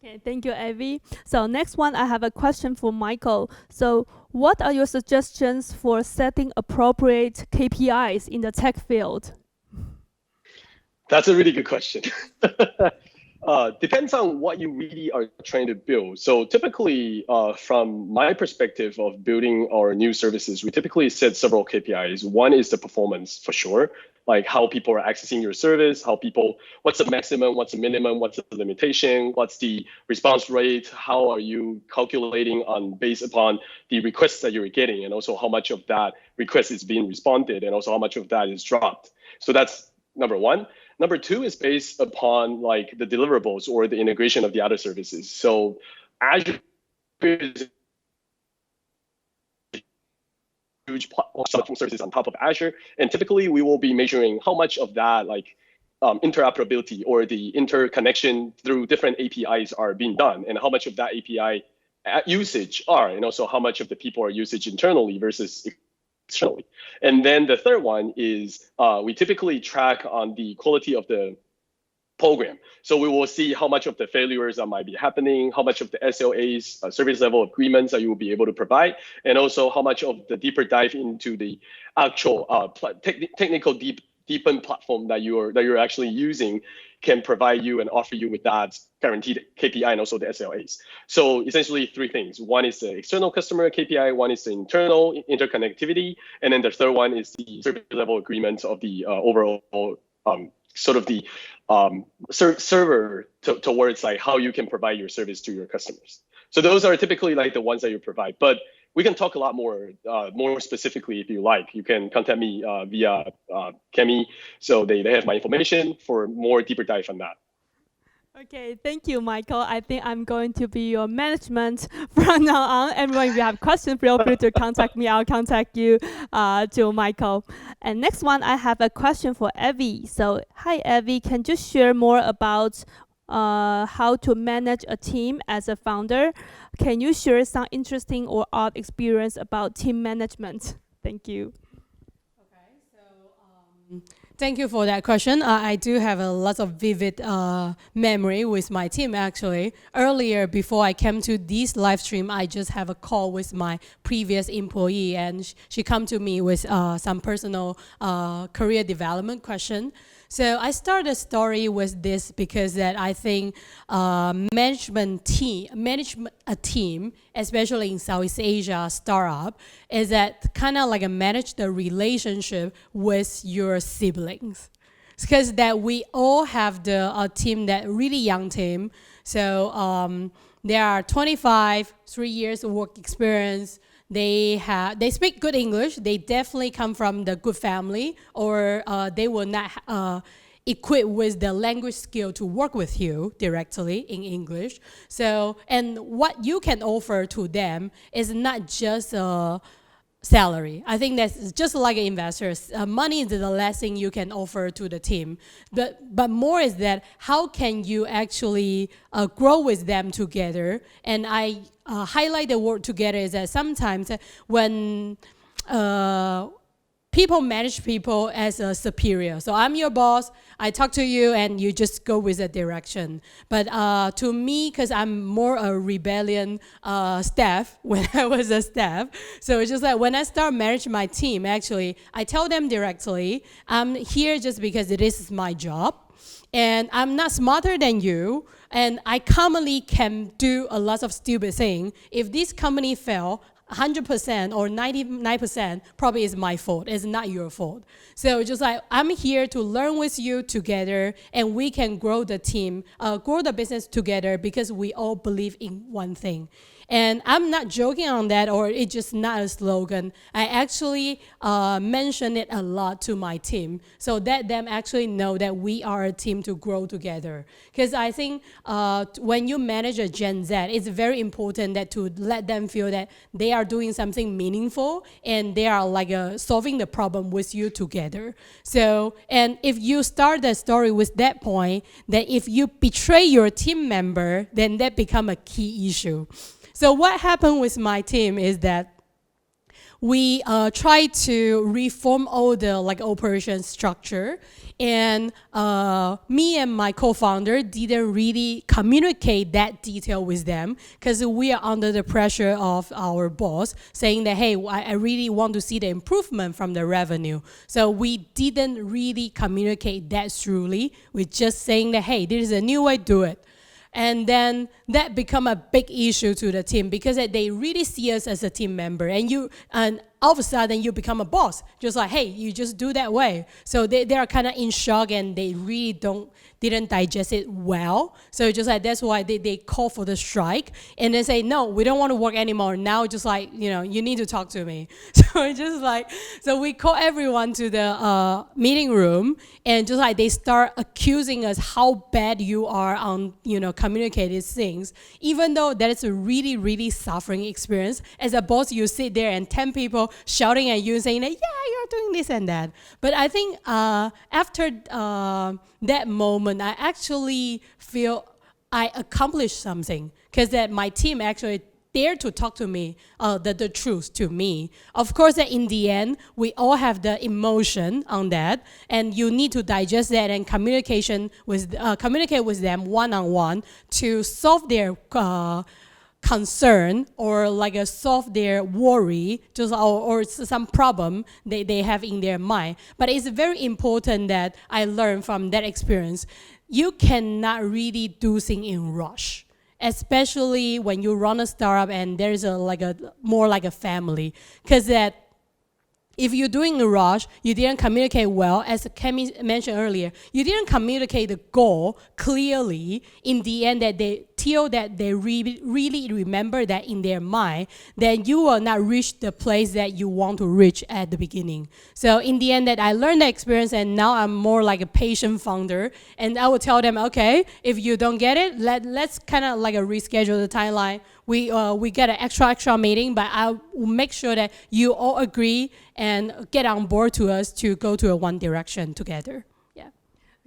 Okay, thank you, Evie. So next one, I have a question for Michael. So what are your suggestions for setting appropriate KPIs in the tech field? That's a really good question. Depends on what you really are trying to build. So typically, from my perspective of building our new services, we typically set several KPIs. One is the performance, for sure, like how people are accessing your service, what's the maximum, what's the minimum, what's the limitation, what's the response rate, how are you calculating based upon the requests that you're getting, and also how much of that request is being responded, and also how much of that is dropped. So that's number one. Number two is based upon like the deliverables or the integration of the other services. So Azure is a huge platform services on top of Azure, and typically we will be measuring how much of that like interoperability or the interconnection through different APIs are being done, and how much of that API usage are, and also how much of the people are usage internally versus externally. And then the third one is we typically track on the quality of the program. So we will see how much of the failures that might be happening, how much of the SLAs, service level agreements that you will be able to provide, and also how much of the deeper dive into the actual technical deepened platform that you're actually using can provide you and offer you with that guaranteed KPI and also the SLAs. So essentially three things. One is the external customer KPI, one is the internal interconnectivity, and then the third one is the service level agreement of the overall sort of the server towards like how you can provide your service to your customers. So those are typically like the ones that you provide, but we can talk a lot more specifically if you like. You can contact me via Kpis. So they have my information for more deeper dive on that. Okay, thank you, Michael. I think I'm going to be your management from now on. Everyone, if you have questions, feel free to contact me. I'll contact you to Michael. And next one, I have a question for Evie. So, hi, Evie. Can you share more about how to manage a team as a founder? Can you share some interesting or odd experience about team management? Thank you. Okay, so thank you for that question. I do have a lot of vivid memory with my team, actually. Earlier, before I came to this live stream, I just have a call with my previous employee, and she come to me with some personal career development question. So I started a story with this because that I think manage a team, especially in Southeast Asia startup, is that kind of like manage the relationship with your siblings. Because that we all have a team that really young team. So they are 25, 3 years of work experience. They speak good English. They definitely come from the good family, or they will not equipped with the language skill to work with you directly in English. So, and what you can offer to them is not just salary. I think that's just like investors. Money is the last thing you can offer to the team. But more is that how can you actually grow with them together? And I highlight the word together is that sometimes when people manage people as a superior. So I'm your boss, I talk to you, and you just go with a direction. But to me, because I'm more a rebellion staff when I was a staff, so it's just like when I start managing my team, actually, I tell them directly, I'm here just because this is my job, and I'm not smarter than you, and I commonly can do a lot of stupid things. If this company fail, 100% or 99% probably is my fault. It's not your fault. So just like I'm here to learn with you together, and we can grow the team, grow the business together because we all believe in one thing. And I'm not joking on that, or it's just not a slogan. I actually mention it a lot to my team so that them actually know that we are a team to grow together. Because I think when you manage a Gen Z, it's very important that to let them feel that they are doing something meaningful and they are like solving the problem with you together. So, and if you start the story with that point, that if you betray your team member, then that become a key issue. So what happened with my team is that we tried to reform all the operation structure, and me and my co-founder didn't really communicate that detail with them because we are under the pressure of our boss saying that, hey, I really want to see the improvement from the revenue. So we didn't really communicate that truly. We're just saying that, hey, this is a new way to do it. And then that become a big issue to the team because they really see us as a team member, and all of a sudden you become a boss, just like, hey, you just do that way. So they are kind of in shock, and they really didn't digest it well. So just like that's why they call for the strike, and they say, no, we don't want to work anymore. Now just like, you need to talk to me. So it's just like, so we call everyone to the meeting room, and just like they start accusing us how bad you are on communicating things, even though that is a really, really suffering experience. As a boss, you sit there and 10 people shouting at you saying that, yeah, you're doing this and that. But I think after that moment, I actually feel I accomplished something because that my team actually dared to talk to me, the truth to me. Of course, that in the end, we all have the emotion on that, and you need to digest that and communicate with them one-on-one to solve their concern or solve their worry, just or some problem they have in their mind. But it's very important that I learned from that experience. You cannot really do things in rush, especially when you run a startup and there's more like a family, because that if you're doing a rush, you didn't communicate well, as Kpis mentioned earlier, you didn't communicate the goal clearly in the end till they really remember that in their mind, then you will not reach the place that you want to reach at the beginning. So in the end that I learned the experience, and now I'm more like a patient founder, and I will tell them, okay, if you don't get it, let's kind of reschedule the timeline. We get an extra meeting, but I'll make sure that you all agree and get on board to us to go to a one direction together. Yeah.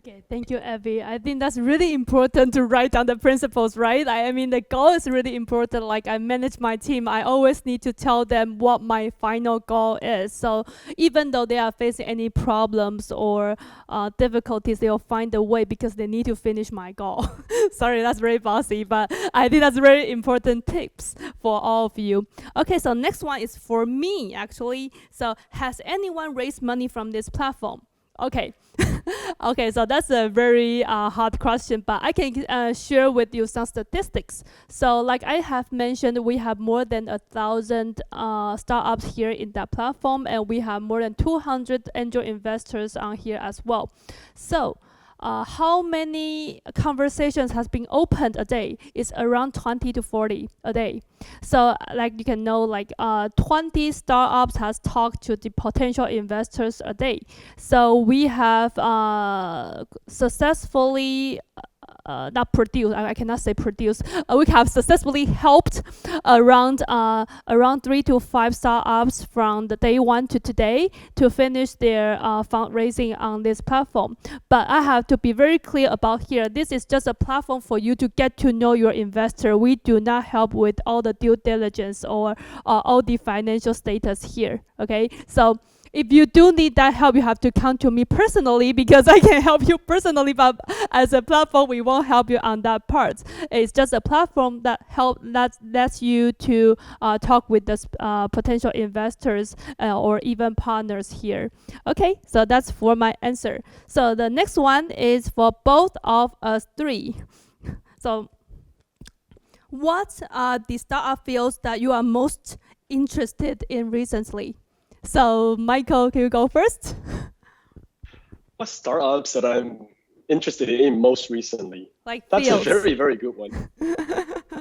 Okay, thank you, Abby. I think that's really important to write down the principles, right? I mean, the goal is really important. Like I manage my team, I always need to tell them what my final goal is. So even though they are facing any problems or difficulties, they'll find a way because they need to finish my goal. Sorry, that's very bossy, but I think that's very important tips for all of you. Okay, so next one is for me, actually. So has anyone raised money from this platform? Okay. Okay, so that's a very hard question, but I can share with you some statistics. So like I have mentioned, we have more than 1,000 startups here in that platform, and we have more than 200 angel investors on here as well. So how many conversations has been opened a day? Is around 20 to 40 a day. So like you can know, like 20 startups has talked to the potential investors a day. So we have successfully not produce. I cannot say produce. We have successfully helped around 3 to 5 startups from the day 1 to today to finish their fundraising on this platform. But I have to be very clear about here. This is just a platform for you to get to know your investor. We do not help with all the due diligence or all the financial status here. Okay, so if you do need that help, you have to come to me personally, because I can help you personally, but as a platform, we won't help you on that part. It's just a platform that lets you to talk with the potential investors or even partners here. Okay, so that's for my answer. So the next one is for both of us three. So what are the startup fields that you are most interested in recently? So, Michael, can you go first? What startups that I'm interested in most recently? Like That's fields. a very, very good one.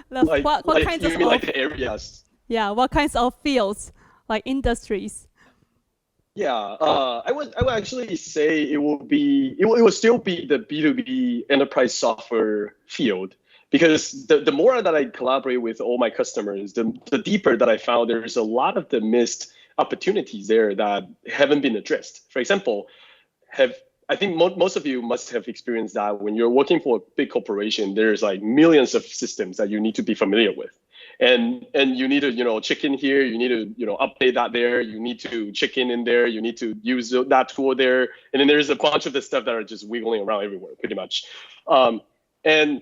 What kinds you of mean like the areas? Yeah, what kinds of fields, like industries? Yeah, I would actually say it will still be the B2B enterprise software field, because the more that I collaborate with all my customers, the deeper that I found there's a lot of the missed opportunities there that haven't been addressed. For example, I think most of you must have experienced that when you're working for a big corporation, there's like millions of systems that you need to be familiar with. And you need to, check in here, you need to, update that there, you need to check in there, you need to use that tool there. And then there's a bunch of the stuff that are just wiggling around everywhere, pretty much. And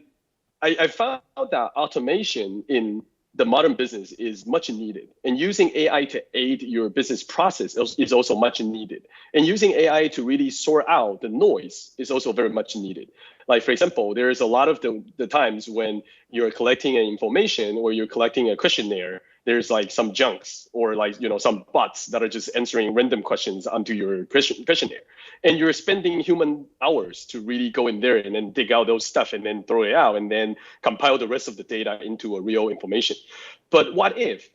I found that automation in the modern business is much needed, and using AI to aid your business process is also much needed. And using AI to really sort out the noise is also very much needed. Like, for example, there's a lot of the times when you're collecting an information or you're collecting a questionnaire, there's like some junks or like, some bots that are just answering random questions onto your questionnaire. And you're spending human hours to really go in there and then dig out those stuff and then throw it out and then compile the rest of the data into a real information. But what if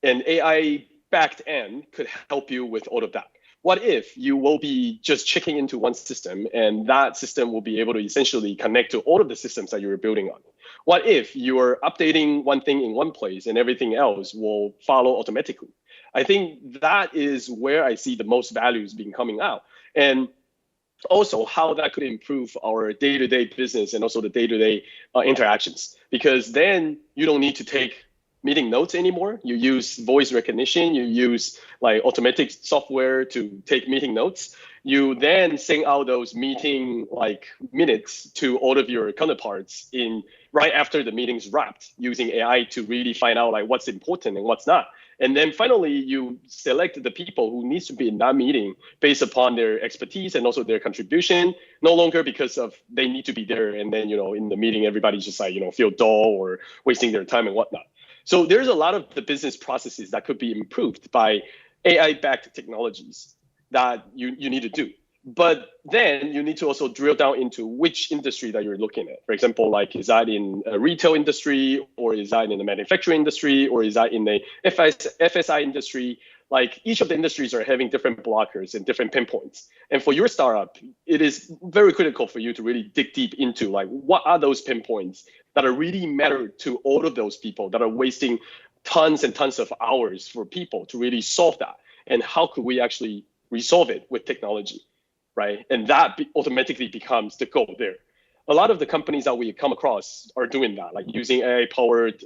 an AI backed end could help you with all of that? What if you will be just checking into one system and that system will be able to essentially connect to all of the systems that you're building on? What if you're updating one thing in one place and everything else will follow automatically? I think that is where I see the most values being coming out. And also how that could improve our day-to-day business and also the day-to-day interactions. Because then you don't need to take meeting notes anymore. You use voice recognition, you use like automatic software to take meeting notes. You then send out those meeting like minutes to all of your counterparts right after the meeting's wrapped, using AI to really find out like what's important and what's not. And then finally, you select the people who needs to be in that meeting based upon their expertise and also their contribution, no longer because of they need to be there. And then, in the meeting, everybody's just like, feel dull or wasting their time and whatnot. So there's a lot of the business processes that could be improved by AI-backed technologies that you need to do. But then you need to also drill down into which industry that you're looking at. For example, like, is that in a retail industry, or is that in the manufacturing industry, or is that in the FSI industry? Like, each of the industries are having different blockers and different pinpoints. And for your startup, it is very critical for you to really dig deep into like, what are those pinpoints that are really matter to all of those people that are wasting tons and tons of hours for people to really solve that? And how could we actually resolve it with technology, right? And that automatically becomes the goal there. A lot of the companies that we come across are doing that, like using AI-powered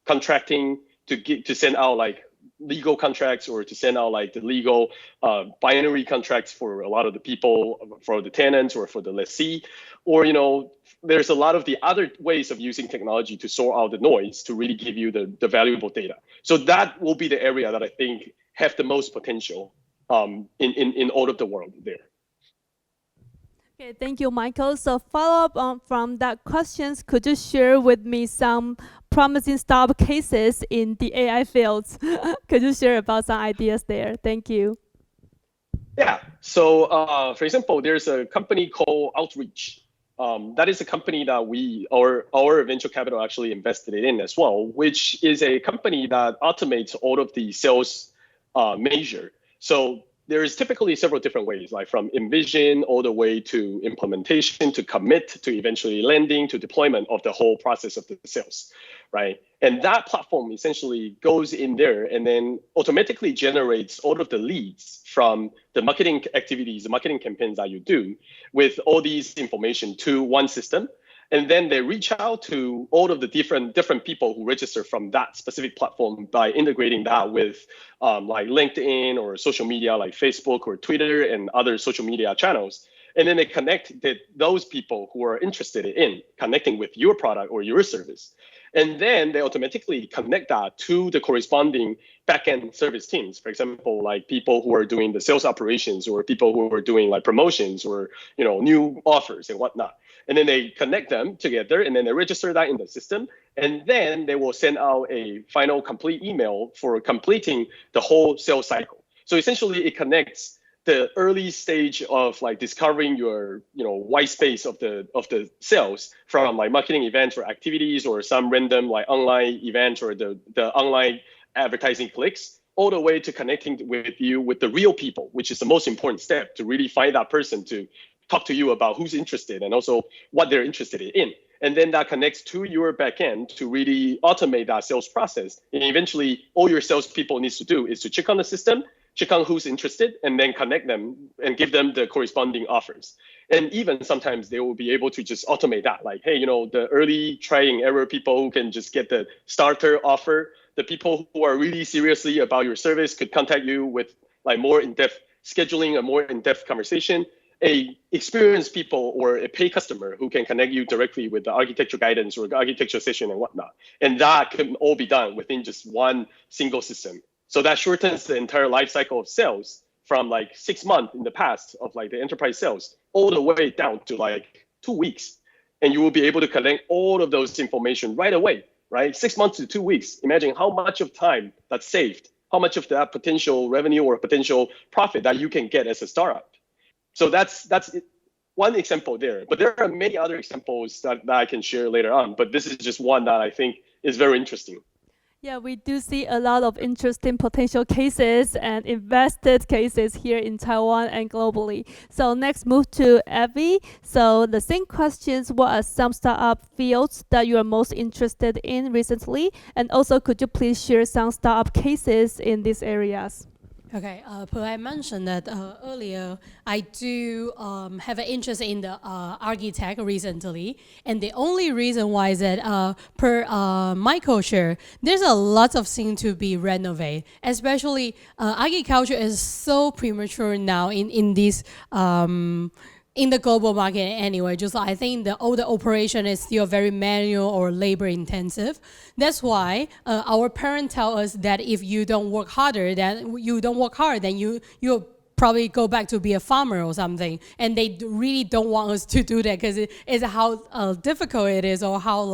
contracting to send out like legal contracts, or to send out like the legal binary contracts for a lot of the people, for the tenants or for the lessee. Or, there's a lot of the other ways of using technology to sort out the noise to really give you the valuable data. So that will be the area that I think have the most potential in all of the world there. Okay, thank you, Michael. So follow up on from that questions, could you share with me some promising startup cases in the AI fields? Could you share about some ideas there? Thank you. Yeah. So, for example, there's a company called Outreach. That is a company that our venture capital actually invested in as well, which is a company that automates all of the sales measure. So there is typically several different ways, like from envision all the way to implementation, to commit, to eventually landing, to deployment of the whole process of the sales, right? And that platform essentially goes in there and then automatically generates all of the leads from the marketing activities, the marketing campaigns that you do with all these information to one system. And then they reach out to all of the different people who register from that specific platform by integrating that with like LinkedIn or social media like Facebook or Twitter and other social media channels. And then they connect those people who are interested in connecting with your product or your service. And then they automatically connect that to the corresponding backend service teams. For example, like people who are doing the sales operations or people who are doing like promotions or new offers and whatnot. And then they connect them together and then they register that in the system. And then they will send out a final complete email for completing the whole sales cycle. So essentially it connects the early stage of like discovering your white space of the sales from like marketing events or activities or some random like online event or the online advertising clicks, all the way to connecting with you with the real people, which is the most important step to really find that person to talk to you about who's interested and also what they're interested in. And then that connects to your backend to really automate that sales process. And eventually all your salespeople needs to do is to check on the system, check on who's interested, and then connect them and give them the corresponding offers. And even sometimes they will be able to just automate that. Like, hey, the early try and error people who can just get the starter offer, the people who are really seriously about your service could contact you with like more in-depth scheduling, a more in-depth conversation. A experienced people or a paid customer who can connect you directly with the architecture guidance or the architecture session and whatnot. And that can all be done within just one single system. So that shortens the entire life cycle of sales from like 6 months in the past of like the enterprise sales all the way down to like 2 weeks. And you will be able to connect all of those information right away, right? 6 months to 2 weeks. Imagine how much of time that's saved, how much of that potential revenue or potential profit that you can get as a startup. So that's one example there. But there are many other examples that I can share later on. But this is just one that I think is very interesting. Yeah, we do see a lot of interesting potential cases and invested cases here in Taiwan and globally. So next, move to Evie. So the same questions, what are some startup fields that you are most interested in recently? And also, could you please share some startup cases in these areas? Okay, I mentioned that earlier. I do have an interest in the architect recently, and the only reason why is that per Michael share, there's a lot of things to be renovated. Especially agriculture is so premature now in this. In the global market anyway, just I think all the operation is still very manual or labor intensive. That's why our parents tell us that if you don't work harder, then you'll probably go back to be a farmer or something. And they really don't want us to do that because it's how difficult it is or how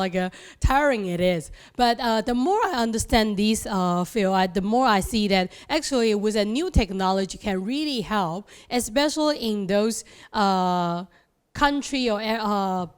tiring it is. But the more I understand this field, the more I see that actually with a new technology can really help, especially in those country or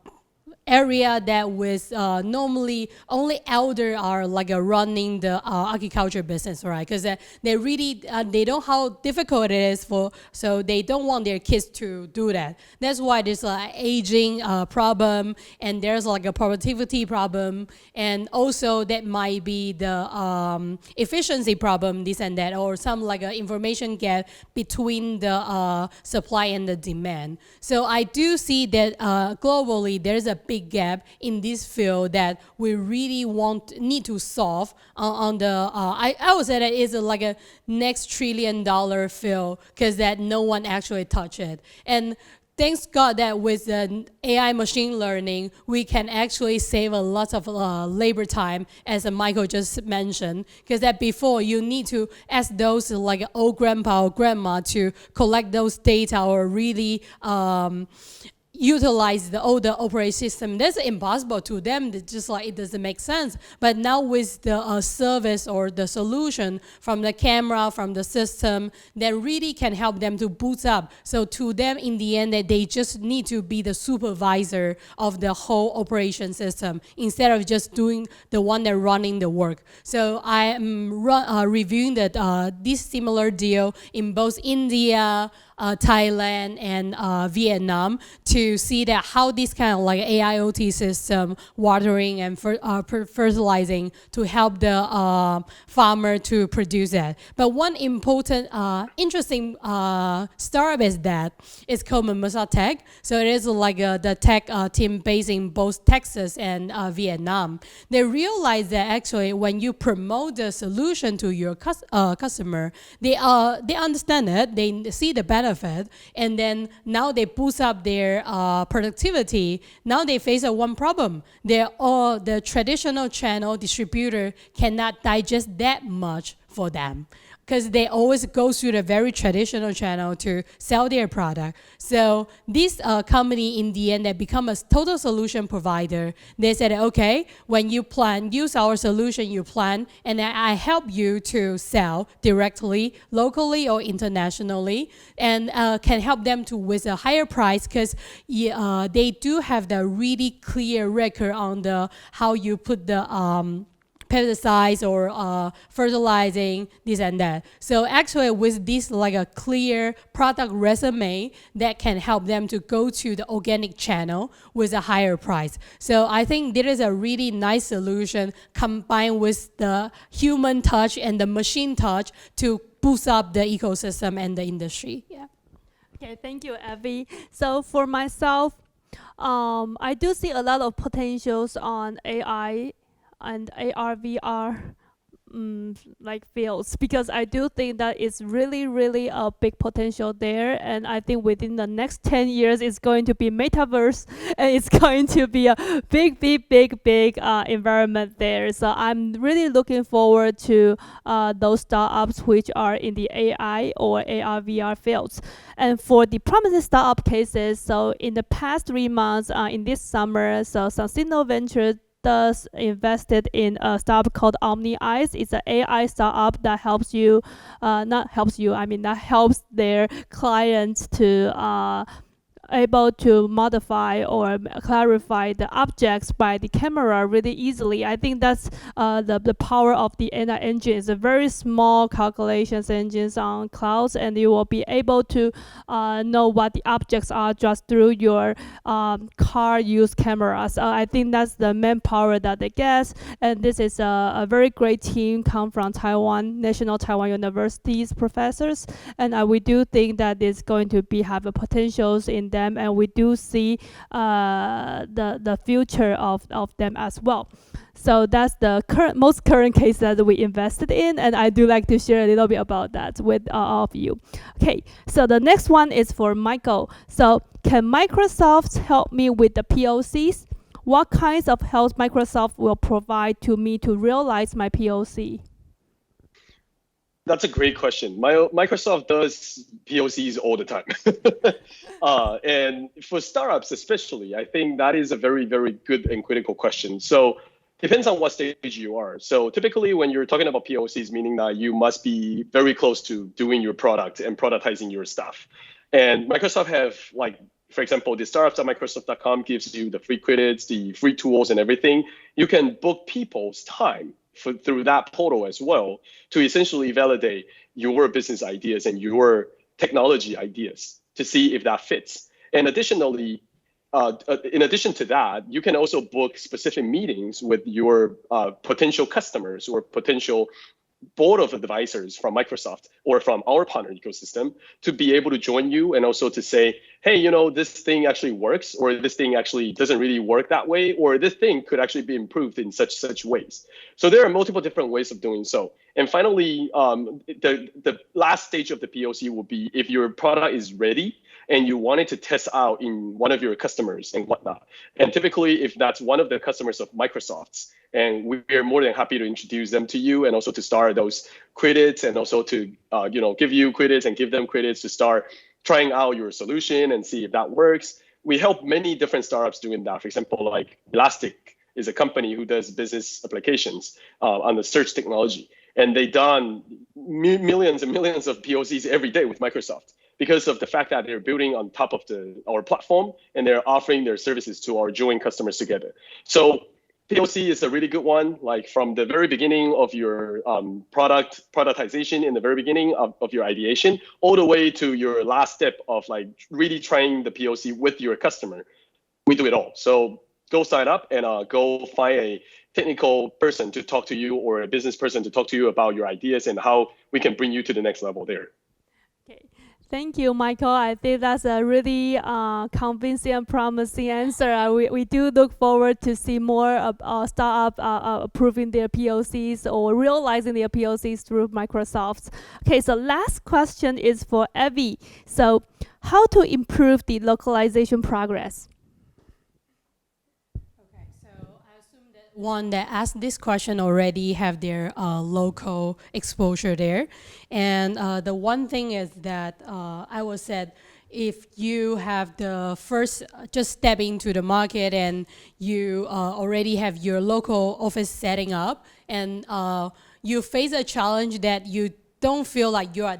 area that with normally only elder are running the agriculture business, right? Because they really they know how difficult it is so they don't want their kids to do that. That's why there's an aging problem, and there's a productivity problem, and also that might be the efficiency problem, this and that, or some information gap between the supply and the demand. So I do see that globally there's a big gap in this field that we really need to solve on the I would say that is a next $1 trillion field because that no one actually touch it. And thanks God that with the AI machine learning, we can actually save a lot of labor time, as Michael just mentioned, because that before you need to ask those old grandpa or grandma to collect those data or really utilize the older operating system. That's impossible to them. It's just like it doesn't make sense. But now with the service or the solution from the camera, from the system, that really can help them to boot up. So to them, in the end, that they just need to be the supervisor of the whole operation system instead of just doing the one that running the work. So I am reviewing that this similar deal in both India, Thailand, and Vietnam to see that how this kind of like AIoT system, watering and fertilizing, to help the farmer to produce that. But one important, interesting startup is that it's called Musa Tech. So it is like the tech team based in both Texas and Vietnam. They realize that actually when you promote the solution to your customer, they understand it, they see the benefit, and then now they boost up their productivity. Now they face one problem. The traditional channel distributor cannot digest that much for them, because they always go through the very traditional channel to sell their product. So this company, in the end, they become a total solution provider. They said, okay, when you plan, use our solution, you plan, and I help you to sell directly, locally or internationally, and can help them to with a higher price, because they do have the really clear record on the how you put the pesticides or fertilizing, this and that. So actually with this like a clear product resume that can help them to go to the organic channel with a higher price. So I think there is a really nice solution combined with the human touch and the machine touch to boost up the ecosystem and the industry. Yeah. Okay, thank you, Evie. So for myself, I do see a lot of potentials on AI and AR, VR like fields, because I do think that it's really, really a big potential there. And I think within the next 10 years, it's going to be metaverse, and it's going to be a big environment there. So I'm really looking forward to those startups which are in the AI or AR, VR fields. And for the promising startup cases, so in the past 3 months, in this summer, so Sansino Ventures invested in a startup called Omni Eyes. It's an AI startup that helps you, that helps their clients to able to modify or clarify the objects by the camera really easily. I think that's the power of the AI engine. It's a very small calculations engines on clouds, and you will be able to know what the objects are just through your car use cameras. I think that's the main power that they get, and this is a very great team come from Taiwan, National Taiwan University's professors, and we do think that it's going to have a potentials in them, and we do see the future of them as well. So that's the most current case that we invested in, and I do like to share a little bit about that with all of you. Okay, so the next one is for Michael. So can Microsoft help me with the POCs? What kinds of help Microsoft will provide to me to realize my POC? That's a great question. Microsoft does POCs all the time. And for startups especially, I think that is a very, very good and critical question. So depends on what stage you are. So typically when you're talking about POCs, meaning that you must be very close to doing your product and productizing your stuff. And Microsoft have, like, for example, the startups.microsoft.com gives you the free credits, the free tools and everything. You can book people's time through that portal as well to essentially validate your business ideas and your technology ideas to see if that fits. And additionally, in addition to that, you can also book specific meetings with your potential customers or potential board of advisors from Microsoft or from our partner ecosystem to be able to join you and also to say, hey, this thing actually works, or this thing actually doesn't really work that way, or this thing could actually be improved in such ways. So there are multiple different ways of doing so. And finally, the last stage of the POC will be if your product is ready and you wanted to test out in one of your customers and whatnot. And typically, if that's one of the customers of Microsoft's, and we're more than happy to introduce them to you and also to start those credits and also to give you credits and give them credits to start trying out your solution and see if that works. we help many different startups doing that. For example, like Elastic is a company who does business applications on the search technology. And they've done millions and millions of POCs every day with Microsoft because of the fact that they're building on top of our platform and they're offering their services to our joint customers together. So POC is a really good one, like from the very beginning of your productization in the very beginning of your ideation, all the way to your last step of like really trying the POC with your customer. We do it all. So go sign up and go find a technical person to talk to you or a business person to talk to you about your ideas and how we can bring you to the next level there. Okay. Thank you, Michael. I think that's a really convincing and promising answer. We do look forward to see more startup approving their POCs or realizing their POCs through Microsoft. Okay, so last question is for Evie. So how to improve the localization progress? One that asked this question already have their local exposure there. And the one thing is that I would say if you have the first just step into the market and you already have your local office setting up and you face a challenge that you don't feel like you are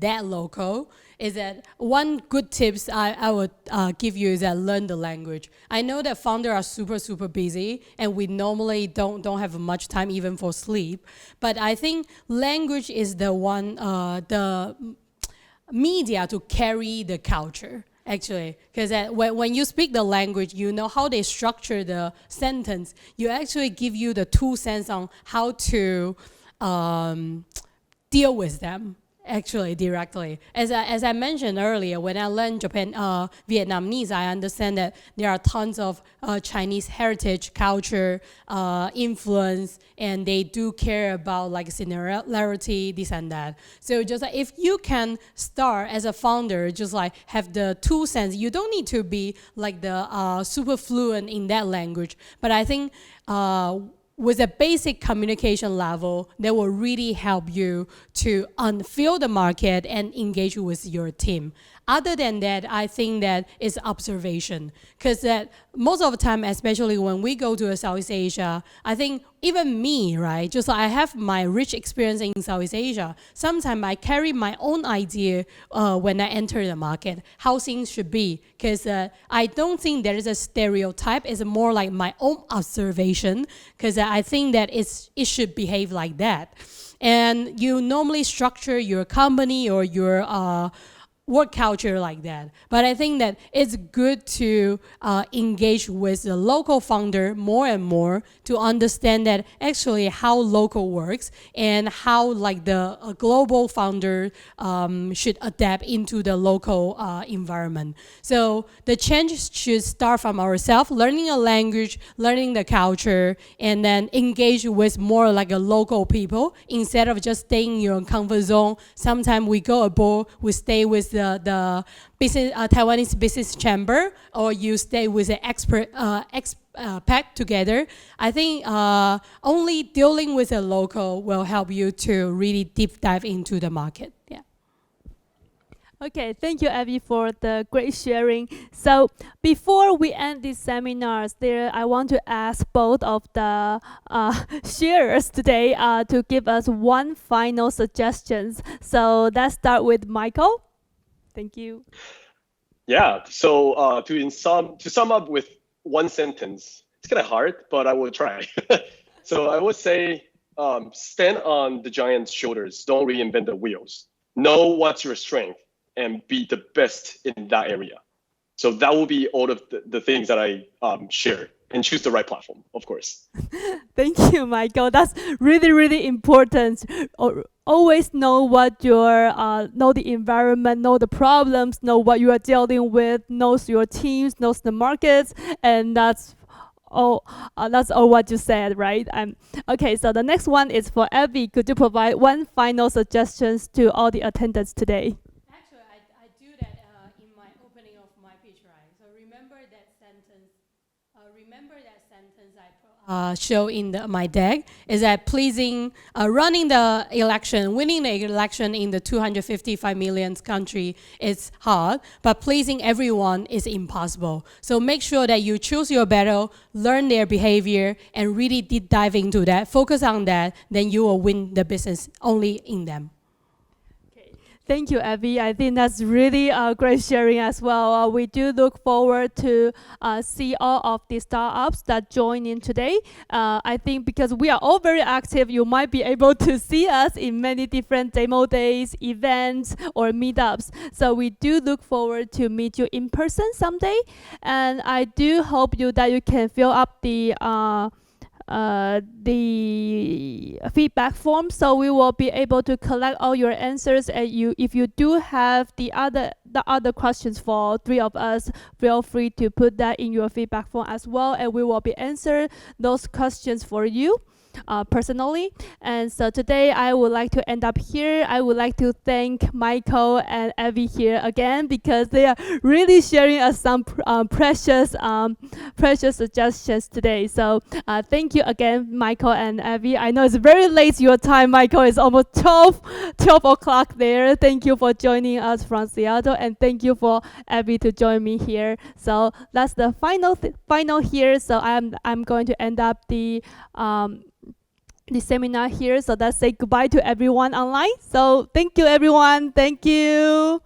that local, is that one good tips I would give you is that learn the language. I know that founders are super busy and we normally don't have much time even for sleep, but I think language is the one, the media to carry the culture. Actually, because when you speak the language, you know how they structure the sentence. You actually give you the 2 cents on how to deal with them. Actually, directly. As I mentioned earlier, when I learned Vietnamese, I understand that there are tons of Chinese heritage, culture, influence, and they do care about like similarity, this and that. So just like if you can start as a founder, just like have the 2 cents, you don't need to be like the super fluent in that language. But I think with a basic communication level, that will really help you to feel the market and engage with your team. Other than that, I think that is observation. Because most of the time, especially when we go to Southeast Asia, I think even me, right, just I have my rich experience in Southeast Asia. Sometimes I carry my own idea when I enter the market, how things should be. Because I don't think there is a stereotype. It's more like my own observation. Because I think that it should behave like that. And you normally structure your company or your work culture like that. But I think that it's good to engage with the local founder more and more to understand that actually how local works and how like the global founder should adapt into the local environment. So the change should start from ourselves, learning a language, learning the culture, and then engage with more like a local people instead of just staying in your comfort zone. Sometimes we go abroad, we stay with the business, Taiwanese business chamber, or you stay with an expat together. I think only dealing with a local will help you to really deep dive into the market. Yeah. Okay, thank you, Evie, for the great sharing. So before we end these seminars, I want to ask both of the sharers today to give us one final suggestions. So let's start with Michael. Thank you. Yeah, so to sum up with one sentence, it's kind of hard, but I will try. So I would say stand on the giant's shoulders. Don't reinvent the wheels. Know what's your strength and be the best in that area. So that will be all of the things that I share, and choose the right platform, of course. Thank you, Michael. That's really, really important. Always know what know the environment, know the problems, know what you are dealing with, knows your teams, knows the markets, and that's all what you said, right? Okay, so the next one is for Evie. Could you provide one final suggestions to all the attendants today? Actually, I do that in my opening of my pitch, right? So remember that sentence show in my deck is that running the election, winning the election in the 255 million country is hard, but pleasing everyone is impossible. So make sure that you choose your battle, learn their behavior, and really deep dive into that, focus on that, then you will win the business only in them. Thank you, Abby. I think that's really great sharing as well. We do look forward to see all of the startups that join in today. I think because we are all very active, you might be able to see us in many different demo days, events, or meetups. So we do look forward to meet you in person someday. And I do hope that you can fill up the feedback form, so we will be able to collect all your answers. And if you do have the other questions for 3 of us, feel free to put that in your feedback form as well, and we will be answer those questions for you personally. And so today I would like to end up here. I would like to thank Michael and Abby here again, because they are really sharing us some precious suggestions today. So thank you again, Michael and Abby. I know it's very late your time, Michael. It's almost 12 o'clock there. Thank you for joining us from Seattle, and thank you for Abby to join me here. So that's the final here. So I'm going to end up the seminar here. So let's say goodbye to everyone online. So thank you, everyone. Thank you.